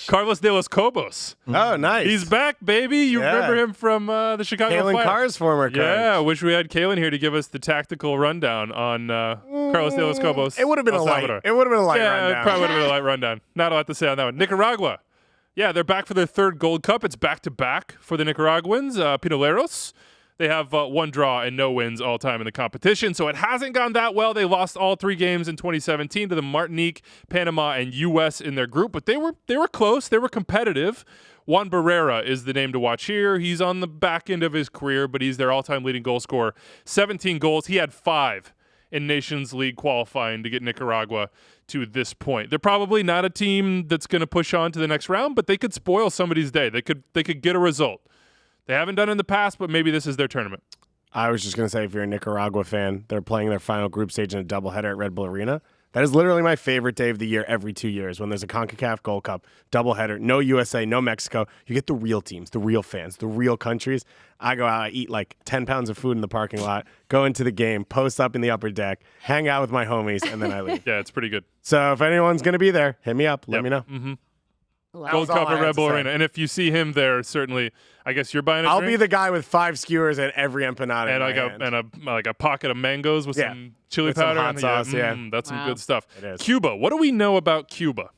Carlos de los Cobos. Oh, nice. He's back, baby. You Yeah. remember him from the Chicago Kalen Fire. Carr's former coach. Yeah, wish we had Kalen here to give us the tactical rundown on Carlos de los Cobos. It would have been El a light. Salvador. It would have been a light Yeah, rundown. it probably would have been a light rundown. Not a lot to say on that one. Nicaragua. Yeah, they're back for their 3rd Gold Cup. It's back-to-back for the Nicaraguans. Pinoleros. They have 1 draw and no wins all time in the competition, so it hasn't gone that well. They lost all 3 games in 2017 to the Martinique, Panama, and U.S. in their group, but they were close. They were competitive. Juan Barrera is the name to watch here. He's on the back end of his career, but he's their all-time leading goal scorer. 17 goals. He had 5 in Nations League qualifying to get Nicaragua to this point. They're probably not a team that's going to push on to the next round, but they could spoil somebody's day. They could get a result. They haven't done it in the past, but maybe this is their tournament. I was just going to say, if you're a Nicaragua fan, they're playing their final group stage in a doubleheader at Red Bull Arena. That is literally my favorite day of the year every 2 years when there's a Concacaf Gold Cup doubleheader. No USA, no Mexico. You get the real teams, the real fans, the real countries. I go out, I eat like 10 pounds of food in the parking lot, go into the game, post up in the upper deck, hang out with my homies, and then I leave. Yeah, it's pretty good. So if anyone's going to be there, hit me up. Let me know. Mm-hmm. Love Gold all Cup I at had Red Bull to say. Arena. And if you see him there, certainly, I guess you're buying a I'll drink. be the guy with 5 skewers at every empanada and in like my a hand. and a pocket of mangoes with Yeah. some chili With some powder hot and sauce, yeah. that's some Wow. good stuff. It is. Cuba. What do we know about Cuba?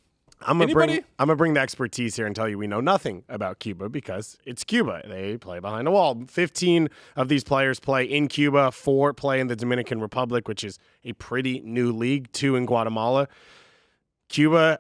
I'm gonna Anybody? bring the expertise here and tell you we know nothing about Cuba because it's Cuba. They play behind a wall. 15 of these players play in Cuba, 4 play in the Dominican Republic, which is a pretty new league, 2 in Guatemala. Cuba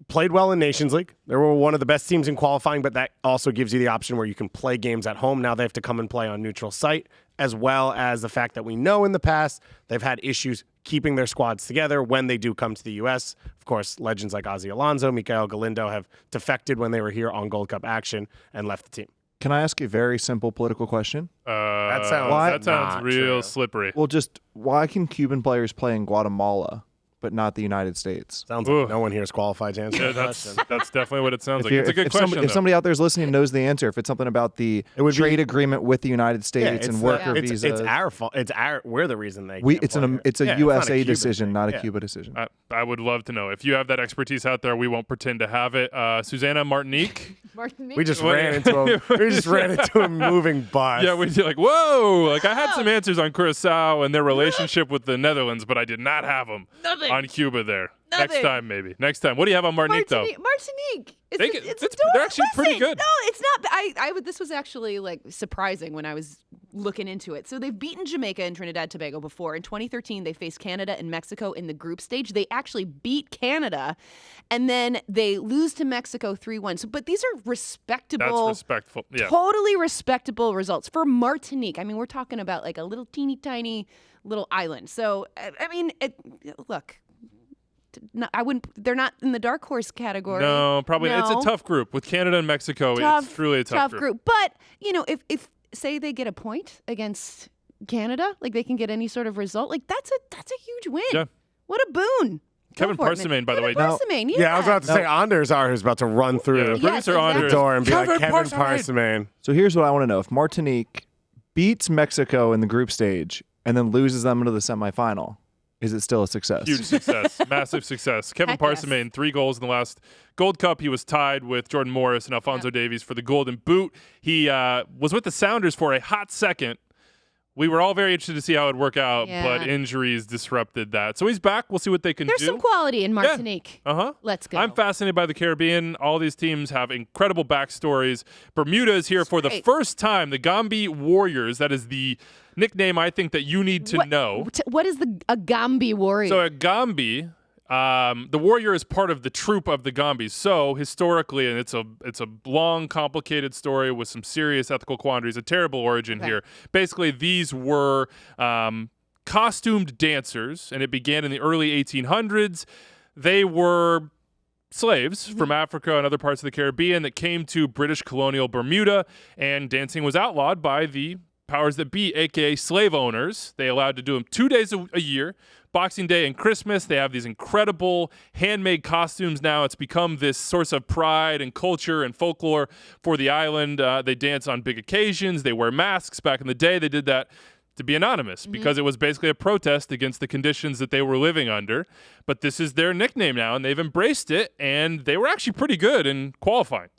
played well in Nations League. They were one of the best teams in qualifying, but that also gives you the option where you can play games at home. Now they have to come and play on neutral site, as well as the fact that we know in the past they've had issues keeping their squads together when they do come to the U.S. Of course, legends like Ozzie Alonso, Mikael Galindo have defected when they were here on Gold Cup action and left the team. Can I ask a very simple political question? That That sounds not real true. slippery. Well, just why can Cuban players play in Guatemala but not the United States? Sounds Ooh. like no one here is qualified to answer Yeah, that that's question. definitely what it sounds like. you're- It's a good if question. somebody, if though. somebody out there is listening and knows the answer, if it's something about the It would be- trade agreement with the United States and worker visas, It's our fault. We're the reason they. we can't it's play an here. it's a Yeah, USA not a Cuban decision, thing. not a Yeah. Cuba decision. I would love to know. If you have that expertise out there, we won't pretend to have it. Susannah, Martinique. Martin, We just What- ran into a moving bus. Yeah, we'd be like, whoa! Like I had some answers on Curacao and their relationship with the Netherlands, but I did not have them Nothing. on Cuba there. Next Nothing. time, maybe. Next time. What do you have on Martinique, Martinique. They It's, get- it's it's- adorable. they're actually pretty Listen, good. No, it's not. This was actually like surprising when I was looking into it. So they've beaten Jamaica and Trinidad and Tobago before. In 2013, they faced Canada and Mexico in the group stage. They actually beat Canada, and then they lose to Mexico 3-1. So, but these are though? respectable. That's respectful. Yeah. Totally respectable results for Martinique. I mean, we're talking about like a little teeny tiny little island. So, I mean, look, no, I wouldn't. They're not in the dark horse category. No, probably. It's a No. tough group. With Canada and Mexico, it's truly a tough group. But you know, if say they get a point against Canada, like they can get any sort of result, like that's a huge win. Yeah. What a boon. Kevin Go for it, man. Parsimane, by the way. Kevin Parsimane, Yeah, I was about to say Anders are who's about to run through Yeah, the producer exactly. Anders. door and be like Kevin Kevin Parsimane. Parsimane. So here's what I want to know: if Martinique beats Mexico in the group stage and then loses them into the semifinal, is it still a success? Huge success. Massive success. Kevin Heck yes. Parsimane, 3 goals in the last Gold Cup. He was tied with Jordan Morris and Alphonso Davies for the Golden Boot. He was with the Sounders for a hot second. We were all very interested to see how it would work out, Yeah. but injuries disrupted that. So he's back. We'll see what they can There's do. some quality in Martinique. Uh-huh. Let's go. I'm fascinated by the Caribbean. All these teams have incredible backstories. Bermuda is here for the great. first time. The Gambi Warriors. That is the nickname I think that you need to know. What is a Gambi warrior? So a Gambi, the warrior is part of the troop of the Gambis. So historically, and it's a long, complicated story with some serious ethical quandaries, a terrible origin here. Basically, these were costumed dancers, and it began in the early 1800s. They were slaves from Africa and other parts of the Caribbean that came to British colonial Bermuda, and dancing was outlawed by the powers that be, aka slave owners. They allowed to do them 2 days a year, Boxing Day and Christmas. They have these incredible handmade costumes now. It's become this source of pride and culture and folklore for the island. They dance on big occasions. They wear masks. Back in the day, they did that to be anonymous because it was basically a protest against the conditions that they were living under. But this is their nickname now, and they've embraced it, and they were actually pretty good in qualifying.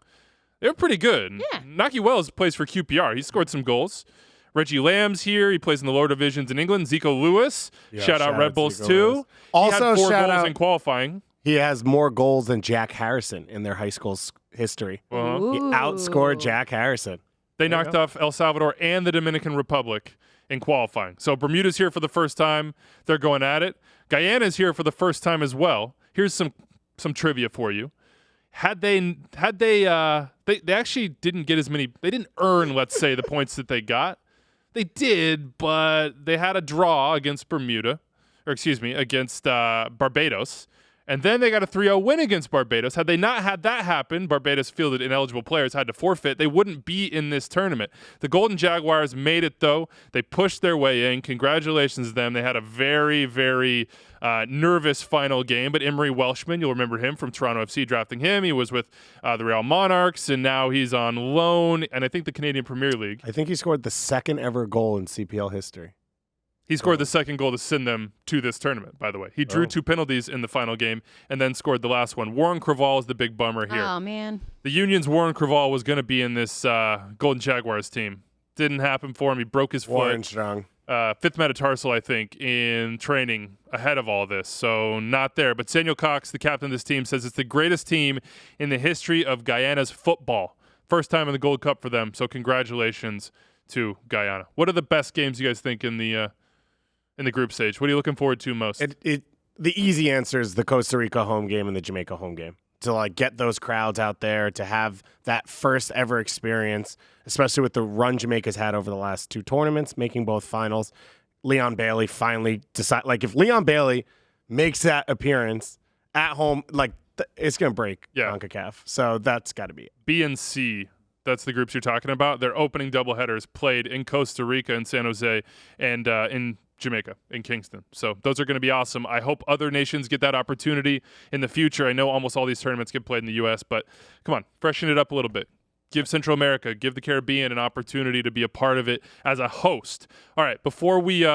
They were pretty good. Yeah. Naki Wells plays for QPR. He scored some goals. Reggie Lamb's here. He plays in the lower divisions in England. Zico Lewis. shout out Red Bulls Zico too. Lewis. He Also, had 4 shout goals out- in qualifying. He has more goals than Jack Harrison in their high school history. Uh-huh. He Ooh. outscored Jack Harrison. They There you knocked go. off El Salvador and the Dominican Republic in qualifying. So Bermuda's here for the first time. They're going at it. Guyana's here for the first time as well. Here's some trivia for you. They actually didn't get as many. They didn't earn, let's say, the points that they got. They did, but they had a draw against against Barbados. And then they got a 3-0 win against Barbados. Had they not had that happen, Barbados fielded ineligible players, had to forfeit. They wouldn't be in this tournament. The Golden Jaguars made it, though. They pushed their way in. Congratulations to them. They had a very, very nervous final game. But Emery Welshman, you'll remember him from Toronto FC, drafting him. He was with the Real Monarchs, and now he's on loan, and I think the Canadian Premier League. I think he scored the second ever goal in CPL history. He scored the second goal to send them to this tournament, by the way. He drew 2 penalties in the final game and then scored the last one. Warren Creval is the big bummer here. Oh man. The Union's Warren Creval was going to be in this Golden Jaguars team. Didn't happen for him. He broke his Warren foot. Strong. 5th metatarsal, I think, in training ahead of all this. So not there. But Samuel Cox, the captain of this team, says it's the greatest team in the history of Guyana's football. First time in the Gold Cup for them. So congratulations to Guyana. What are the best games you guys think in the group stage? What are you looking forward to most? The easy answer is the Costa Rica home game and the Jamaica home game. to like get those crowds out there, to have that first ever experience, especially with the run Jamaica's had over the last 2 tournaments, making both finals. Leon Bailey finally decide, like if Leon Bailey makes that appearance at home, like it's gonna break Concacaf. So that's got to be it. B and C. That's the groups you're talking about. Their opening doubleheaders played in Costa Rica and San Jose and in Jamaica, in Kingston. So those are going to be awesome. I hope other nations get that opportunity in the future. I know almost all these tournaments get played in the U.S., but come on, freshen it up a little bit. Give Central America, give the Caribbean an opportunity to be a part of it as a host. All right, before we,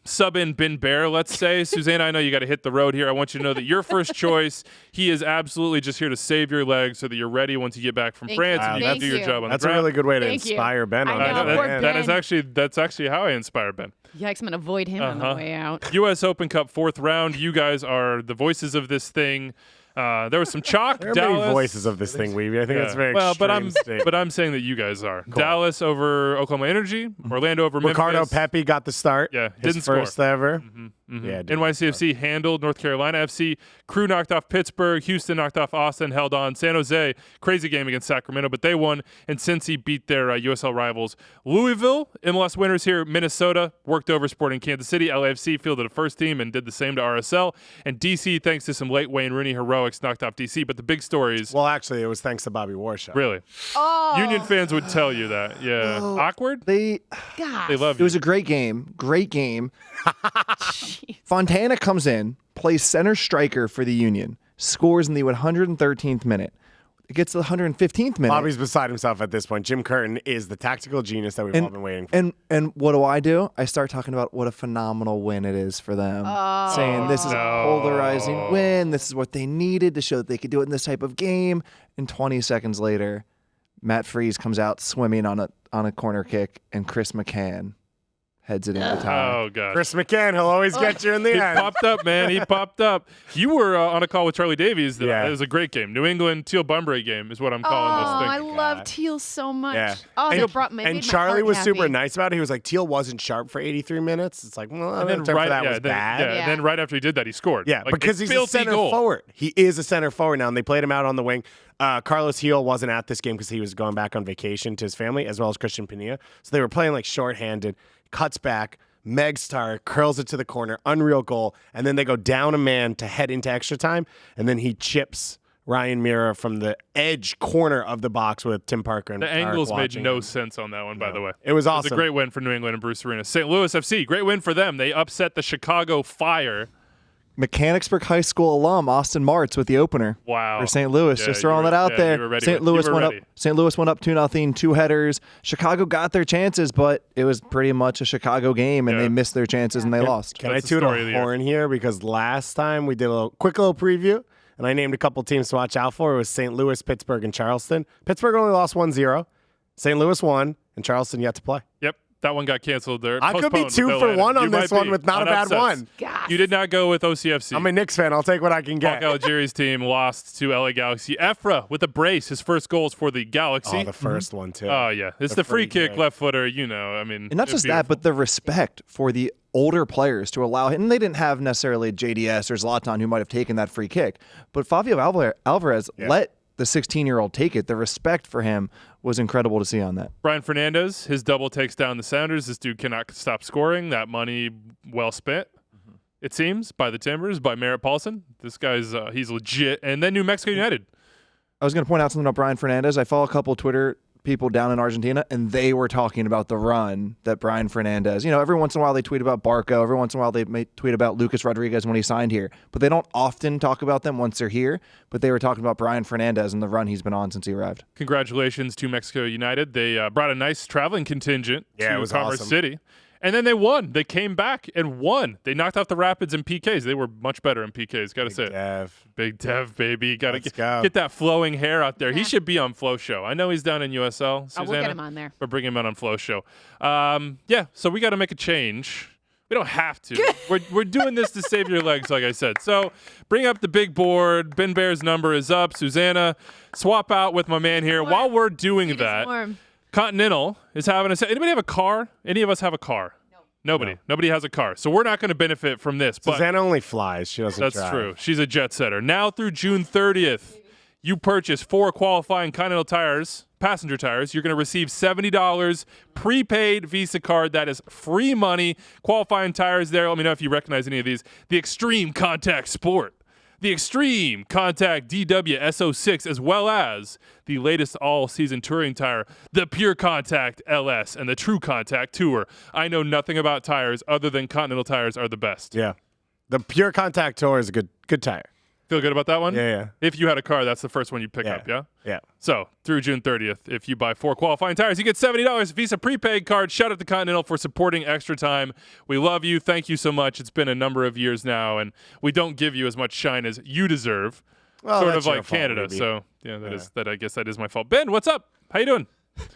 sub in Baer, let's say. Susannah, I know you got to hit the road here. I want you to know that your first choice, he is absolutely just here to save your legs so that you're ready once you get back from France and you can do your job on That's the ground. a really good way to Thank you. inspire Ben on I know, that. poor Man. Ben. That's actually how I inspire Ben. Yikes, I'm going to avoid him on the way out. U.S. Open Cup 4th round. You guys are the voices of this thing. There was some chalk. There are Dallas. many voices of this thing, Wiebe. I think that's very extreme statement. but I'm saying that you guys are. Cool. Dallas over Oklahoma Energy, Orlando over Ricardo Memphis. Pepe got the start. Yeah, his didn't first score. ever. Yeah, NYCFC handled North Carolina FC. Crew knocked off Pittsburgh. Houston knocked off Austin, held on. San Jose, crazy game against Sacramento, but they won. And Cincy beat their USL rivals. Louisville, MLS winners here. Minnesota worked over Sporting Kansas City. LAFC fielded a first team and did the same to RSL. And DC, thanks to some late Wayne Rooney heroics, knocked off DC. But the big stories. Well, actually, it was thanks to Bobby Warshaw. Really? Oh. Union fans would tell you that. Yeah. Awkward? They love It you. was a great game. Great game. Fontana comes in, plays center striker for the Union, scores in the 113th minute. It gets to the 115th minute. Bobby's beside himself at this point. Jim Curtin is the tactical genius that we've all been waiting for. And what do? I start talking about what a phenomenal win it is for them. Saying this is a polarizing win. This is what they needed to show that they could do it in this type of game. And 20 seconds later, Matt Freese comes out swimming on a corner kick, and Chris McCann heads it in the tie. Oh, God. Chris McCann, he'll always get you in the He end. popped up, man. He popped up. You were on a call with Charlie Davies. Yeah. It was a great game. New England Teal Bunbury game is what I'm calling this I thing. love Teal so much. Yeah. Oh, And- they brought me. And Charlie was super nice about it. He was like, Teal wasn't sharp for 83 minutes. It's like, well, And then that was then, bad. and then right after he did that, he scored. Yeah, Like, because a he's a filthy center goal. forward. He is a center forward now, and they played him out on the wing. Carlos Heel wasn't at this game because he was going back on vacation to his family, as well as Christian Pinilla. So they were playing like shorthanded, cuts back, Megstar curls it to the corner, unreal goal, and then they go down a man to head into extra time, and then he chips Ryan Mira from the edge corner of the box with Tim Parker and The Tarek angles made watching no him. sense on that one, by the way. It was It awesome. was a great win for New England and Bruce Arena. St. Louis FC, great win for them. They upset the Chicago Fire. Mechanicsburg High School alum Austin Martz with the opener. Wow. For St. Louis. Yeah, Just you throwing were- that out yeah, there. you were ready St. with- Louis you were went up. ready. St. Louis went up 2-0, 2 headers. Chicago got their chances, but it was pretty much a Chicago game, and Yeah. they missed their chances and they lost. Can That's I the toot story of a the year. horn here? Because last time we did a quick little preview, and I named a couple teams to watch out for. It was St. Louis, Pittsburgh, and Charleston. Pittsburgh only lost 1-0. St. Louis won, and Charleston yet to play. Yep. That one got canceled there. I could be Postponed, 2 but for they'll 1 add it. on You this might one be with not on a bad upsets. one. Gosh. You did not go with OCFC. I'm a Knicks fan. I'll take what I can Paul get. Caligieri's team lost to LA Galaxy. Efra with a brace, his first goals for the Galaxy. Oh, the first one, too. Oh, yeah. It's the free kick, kick. left footer, you know. I mean, And not it's just beautiful. that, but the respect for the older players to allow him. And they didn't have necessarily JDS or Zlatan who might have taken that free kick. But Fabio Alvarez let the 16-year-old take it. The respect for him was incredible to see on that. Brian Fernandez, his double takes down the Sounders. This dude cannot stop scoring. That money well spent, it seems, by the Timbers, by Merritt Paulson. This guy's, he's legit. And then New Mexico United. I was going to point out something about Brian Fernandez. I follow a couple of Twitter people down in Argentina, and they were talking about the run that Brian Fernandez, every once in a while they tweet about Barco, every once in a while they may tweet about Lucas Rodriguez when he signed here, but they don't often talk about them once they're here, but they were talking about Brian Fernandez and the run he's been on since he arrived. Congratulations to Mexico United. They brought a nice traveling contingent Yeah, it to was Commerce awesome. City. And then they won. They came back and won. They knocked out the Rapids in PKs. They were much better in PKs, got to say it. Dev. Big Dev, baby. Got to Let's go. get that flowing hair out there. He should be on Flow Show. I know he's down in USL, Oh, Susanna. we'll get him on there. But bring him on Flow Show. So we got to make a change. We don't have to. We're doing this to save your legs, like I said. So bring up the big board. Ben Baer's number is up. Susanna, swap out with my man here. While we're doing Keep us that, warm. Continental is having a... Anybody have a car? Any of us have a car? Nobody has a car. So we're not going to benefit from this. But Susannah only flies. She doesn't that's drive. true. She's a jet setter. Now through June 30th, you purchase 4 qualifying Continental tires, passenger tires. You're going to receive $70 prepaid Visa card. That is free money. Qualifying tires there. Let me know if you recognize any of these. The Extreme Contact Sport, the Extreme Contact DW SO6, as well as the latest all-season touring tire, the Pure Contact LS and the True Contact Tour. I know nothing about tires other than Continental tires are the best. Yeah. The Pure Contact Tour is a good tire. Feel good about that one? Yeah. If you had a car, that's the first one you pick up, yeah? Yeah. So, through June 30th, if you buy 4 qualifying tires, you get $70 Visa prepaid card. Shout out to Continental for supporting Extra Time. We love you. Thank you so much. It's been a number of years now, and we don't give you as much shine as you deserve. Well, sort that's of your like fault, Canada. Wiebe. So, I guess that is my fault. Ben, what's up? How you doing?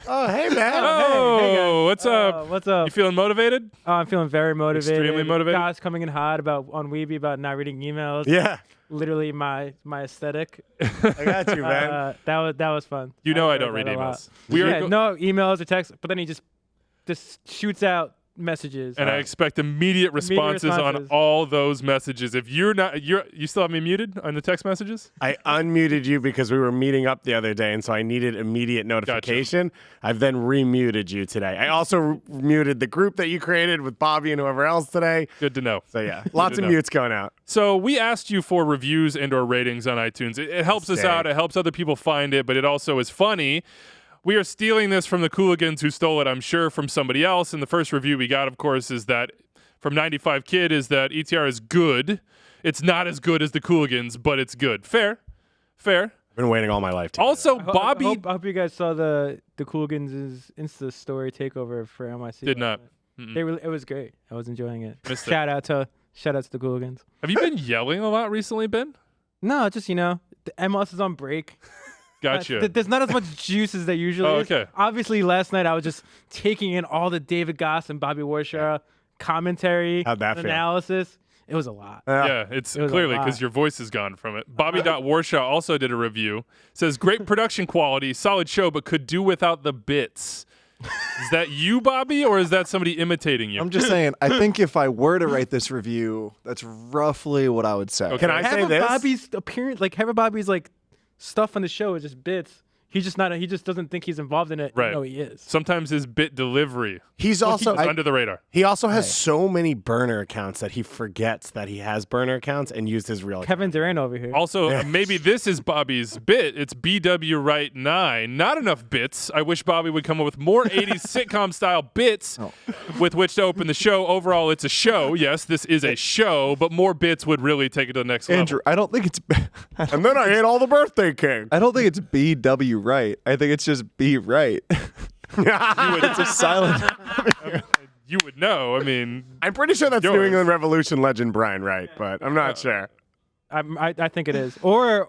Oh, hey, man. Oh, what's up? What's up? You feeling motivated? I'm feeling very motivated. Extremely motivated? Guys coming in hot on Wiebe about not reading emails. Yeah. Literally my aesthetic. I got you, man. That was fun. You know I enjoyed don't read that a lot. emails. We are no emails or texts, but then he just shoots out messages. and I expect immediate responses on responses. all those messages. If you still have me muted on the text messages? I unmuted you because we were meeting up the other day, and so I needed immediate notification. I've then remuted you today. I also muted the group that you created with Bobby and whoever else today. Good to know. So, yeah, lots to of know. mutes going out. So we asked you for reviews and or ratings on iTunes. It helps us Stay. out. It helps other people find it, but it also is funny. We are stealing this from the Cooligans who stole it, I'm sure, from somebody else. And the first review we got, of course, is that from 95 Kid is that ETR is good. It's not as good as the Cooligans, but it's good. Fair. Been waiting all my life to Also, I Bobby hope you guys saw the Cooligans' Insta story takeover for NYC. did not. It was great. I was enjoying it. Missed it. Shout out to the Cooligans. Have you been yelling a lot recently, Ben? No, just the MLS is on break. Gotcha. There's not as much juice as there usually Oh, is. okay. Obviously, last night I was just taking in all the David Goss and Bobby Warshaw commentary, How'd that feel? analysis. It was a lot. Yeah, it's It was a clearly lot. because your voice is gone from it. Bobby.Warshaw also did a review. Says, great production quality, solid show, but could do without the bits. Is that you, Bobby, or is that somebody imitating you? I'm just saying, I think if I were to write this review, that's roughly what I would say. Okay. Can I say Half of this? Bobby's appearance, half of Bobby's stuff on the show is just bits. He's just not. He just doesn't think he's involved in it. Right. No, he is. Sometimes his bit delivery He's also is under the radar. he also has so many burner accounts that he forgets that he has burner accounts and used his real account. Kevin Durant over here. Also, maybe this is Bobby's bit. It's BW Right 9. Not enough bits. I wish Bobby would come up with more 80s sitcom-style bits with which to open the show. Overall, it's a show. Yes, this is a show, but more bits would really take it to the next Andrew, I don't think it's. And then I ate all the birthday cake. I don't think it's BW right. I think it's just be right. It's a silent. level. You would know. I mean, I'm pretty sure that's Yours. New England Revolution legend Brian Wright, but I'm not sure. I think it is. Or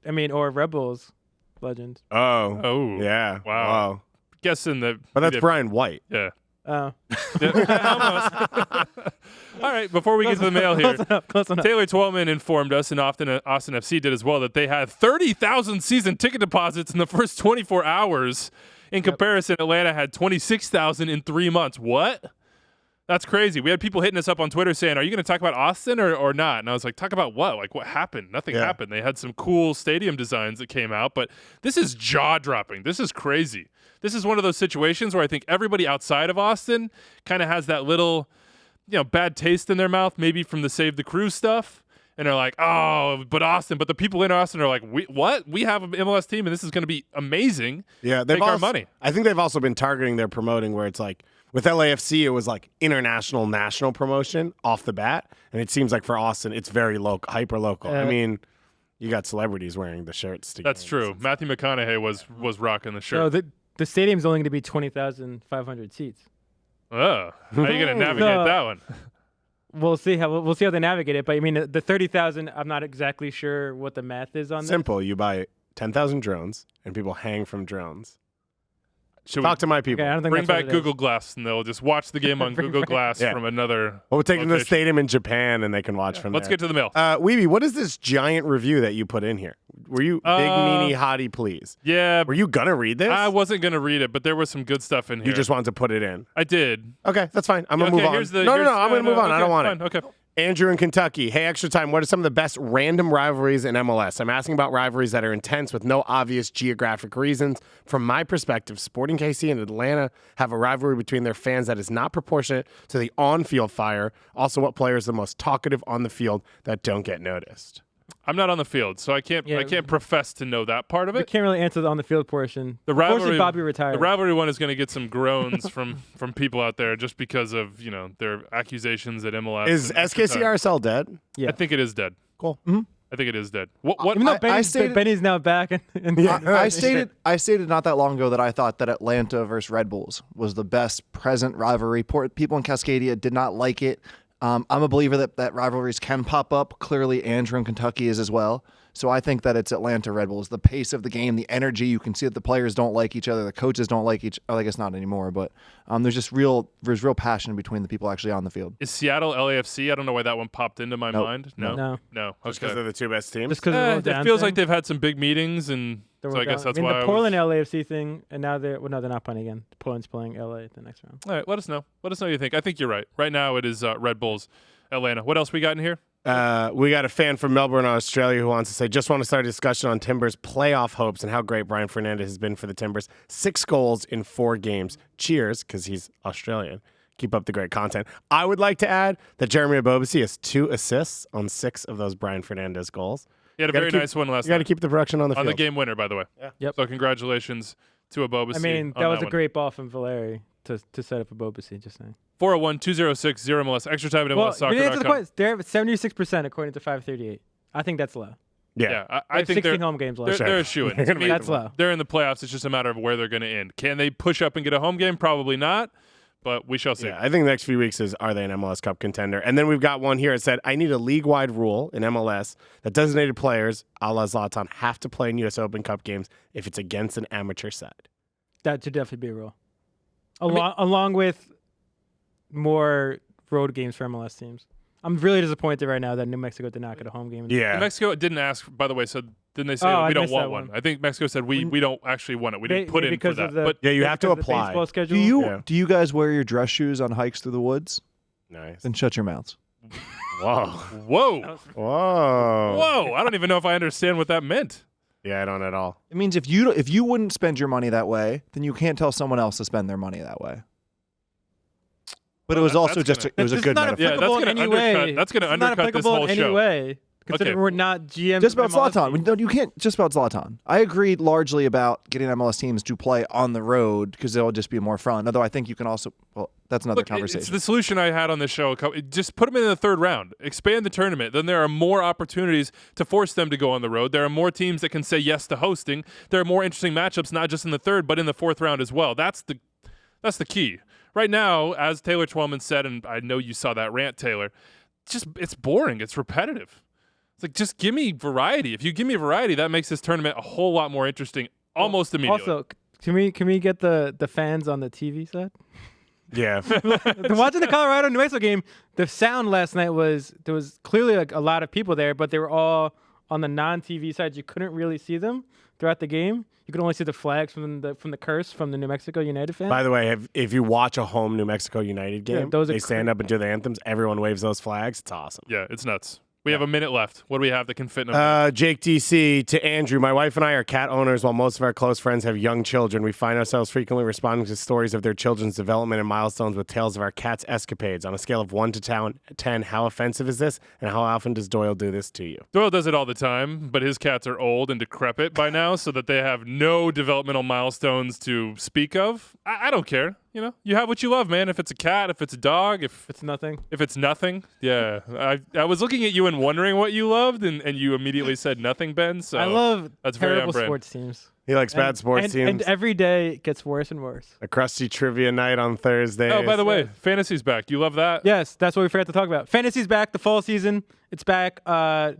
Rebels legend. oh. Yeah. Wow. Guessing that. But that's Brian White. Yeah. Oh, Almost. All right, before we get to the mail here, close enough. Taylor Twellman informed us, and often Austin FC did as well, that they had 30,000 season ticket deposits in the first 24 hours. In comparison, Atlanta had 26,000 in 3 months. What? That's crazy. We had people hitting us up on Twitter saying, are you going to talk about Austin or not? And I was like, talk about what? Like, what happened? Nothing happened. They had some cool stadium designs that came out, but this is jaw-dropping. This is crazy. This is one of those situations where I think everybody outside of Austin kind of has that little, bad taste in their mouth, maybe from the Save the Crew stuff. And they're like, oh, but Austin. But the people in Austin are like, what? We have an MLS team, and this is going to be amazing. Yeah, Take our money. I think they've also been targeting their promoting where it's like with LAFC, it was like international, national promotion off the bat. And it seems like for Austin, it's very local, hyper local. I mean, you got celebrities wearing the shirts. That's true. Matthew McConaughey was rocking the shirt. So the stadium's only going to be 20,500 seats. Oh, how are you going to navigate that one? We'll see how they navigate it. But I mean, the 30,000. I'm not exactly sure what the math is on that. Simple. You buy 10,000 drones, and people hang from drones. Should Talk to my people. Okay, I don't think bring that's what back it Google is. Glass and they'll just watch the game on Google Glass Yeah. from another. We'll take them to the location. stadium in Japan, and they can watch from Let's there. get to the mail. Wiebe, what is this giant review that you put in here? Were you big meanie hottie, please? Yeah, Were you gonna read this? I wasn't gonna read it, but there was some good stuff in here. You just wanted to put it in. I did. Okay, that's fine. I'm gonna Okay, move on. here's the- no, here's- I'm gonna move on. I okay, don't want fine, it. Okay. Andrew in Kentucky. Hey, Extra Time, what are some of the best random rivalries in MLS? I'm asking about rivalries that are intense with no obvious geographic reasons. From my perspective, Sporting KC and Atlanta have a rivalry between their fans that is not proportionate to the on-field fire. Also, what player is the most talkative on the field that don't get noticed? I'm not on the field, so I can't. Yeah. I can't profess to know that part of We it. can't really answer the on the field portion. The Unfortunately, rivalry, Bobby retired. The rivalry one is going to get some groans from people out there just because of their accusations at MLS. Is and extra time. SKCRSL dead? Yeah. I think it is dead. Cool. I think it is dead. What? Even though I stated- Benny's now back. And I stated not that long ago that I thought that Atlanta versus Red Bulls was the best present rivalry. People in Cascadia did not like it. I'm a believer that rivalries can pop up. Clearly, Andrew in Kentucky is as well. So I think that it's Atlanta Red Bulls. The pace of the game, the energy, you can see that the players don't like each other. The coaches don't like each other. I guess not anymore, but there's real passion between the people actually on the field. Is Seattle LAFC? I don't know why that one popped into my Nope. mind. No. No. Just Okay. because they're the two best teams? Just because It feels like they've had some big meetings, and so I guess that's why. the Portland LAFC thing, and now they're not playing again. Portland's playing LA the next round. All right, let us know. Let us know what you think. I think you're right. Right now, it is Red Bulls, Atlanta. What else we got in here? We got a fan from Melbourne, Australia, who wants to say, just want to start a discussion on Timbers' playoff hopes and how great Brian Fernandez has been for the Timbers. 6 goals in 4 games. Cheers, because he's Australian. Keep up the great content. I would like to add that Jeremy Abobasi has 2 assists on 6 of those Brian Fernandez goals. He had a You gotta very keep- nice one last You got to night. keep the production on the On field. the game winner, by the way. Yeah. Yep. So congratulations to Abobasi. I mean, on that was a one. great ball from Valeri to set up a Bobasi, just saying. 401-206-0MLS. Extra time at Well, we answered the MLSsoccer.com. question. They're at 76% according to 538. I think that's low. Yeah. Yeah, I I think 16 they're home games left. they're a shoo-in. They're gonna I mean, That's low. They're in the playoffs. It's just a matter of where they're going to end. Can they push up and get a home game? Probably not, but we shall see. Yeah, I think the next few weeks is, are they an MLS Cup contender? And then we've got one here that said, I need a league-wide rule in MLS that designated players, a la Zlatan, have to play in U.S. Open Cup games if it's against an amateur side. That should definitely be a rule. Along with more road games for MLS teams. I'm really disappointed right now that New Mexico did not get a home game. Yeah. And Mexico didn't ask, by the way, so didn't they say Oh, that I we don't missed want that one? one. I think Mexico said we don't actually want it. We didn't put in for because that. of the, But Yeah, you have to because of the apply. baseball schedule. Do you guys wear your dress shoes on hikes through the woods? Nice. Then shut your mouths. Whoa. whoa, Whoa. I don't even know if I understand what that meant. Yeah, I don't at all. It means if you wouldn't spend your money that way, then you can't tell someone else to spend their money that way. But it was Well, also that's just gonna- it was a This is good not metaphor. Yeah, that's applicable gonna in any undercut- way. that's gonna This is not undercut this applicable whole in any show. way. Considering Okay. we're not GM. Just about MLS Zlatan. teams. You can't just about Zlatan. I agree largely about getting MLS teams to play on the road because it'll just be more fun. Although I think you can also, well, that's another Look, conversation. it's the solution I had on this show. Just put them in the third round. Expand the tournament. Then there are more opportunities to force them to go on the road. There are more teams that can say yes to hosting. There are more interesting matchups, not just in the third, but in the fourth round as well. That's the key. Right now, as Taylor Twellman said, and I know you saw that rant, Taylor, it's boring. It's repetitive. It's like, just give me variety. If you give me variety, that makes this tournament a whole lot more interesting almost immediately. Also, can we get the fans on the TV side? Yeah. Watching the Colorado New Mexico game, the sound last night there was clearly like a lot of people there, but they were all on the non-TV side. You couldn't really see them throughout the game. You could only see the flags from the curse from the New Mexico United fans. By the way, if you watch a home New Mexico United Yeah, game, those are they stand up and do the anthems. Everyone waves those flags. It's awesome. Yeah, it's nuts. We have a minute left. What do we have that can fit in a minute? Jake DC to Andrew. My wife and I are cat owners while most of our close friends have young children. We find ourselves frequently responding to stories of their children's development and milestones with tales of our cat's escapades. On a scale of 1 to 10, how offensive is this? And how often does Doyle do this to you? Doyle does it all the time, but his cats are old and decrepit by now, so that they have no developmental milestones to speak of. I don't care. You know, you have what you love, man. If it's a cat, if it's a dog, if It's nothing. it's nothing, yeah. I was looking at you and wondering what you loved, and you immediately said nothing, Ben. So I love that's very terrible on brand. sports teams. He likes bad sports teams. And every day it gets worse and worse. A crusty trivia night on Thursdays. Oh, by the way, fantasy's back. You love that? Yes, that's what we forgot to talk about. Fantasy's back. The fall season, it's back.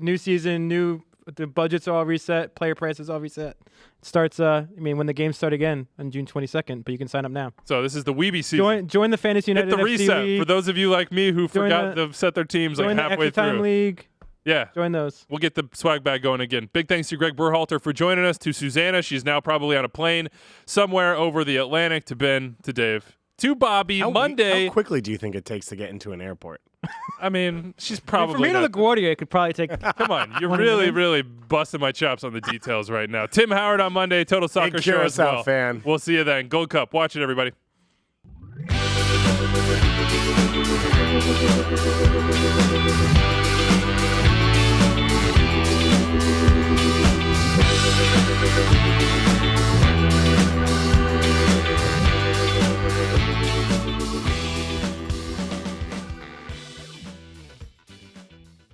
New season, new The budgets are all reset. Player prices all reset. It starts. When the games start again on June 22nd, but you can sign up now. So this is the Wiebe season. Join the Fantasy United Hit the FC reset League. for those of you like me who Join forgot to set their teams like Join the halfway Extra Time through. League. Yeah. Join those. We'll get the swag bag going again. Big thanks to Gregg Berhalter for joining us, to Susannah. She's now probably on a plane somewhere over the Atlantic, to Ben, to Dave, to Bobby. Monday. How quickly do you think it takes to get into an airport? I mean, she's For probably me to not. LaGuardia, it could probably take. Come on. You're really, really busting my chops on the details right now. Tim Howard on Monday, Total Soccer Show as Curacao well. fan. We'll see you then. Gold Cup. Watch it, everybody.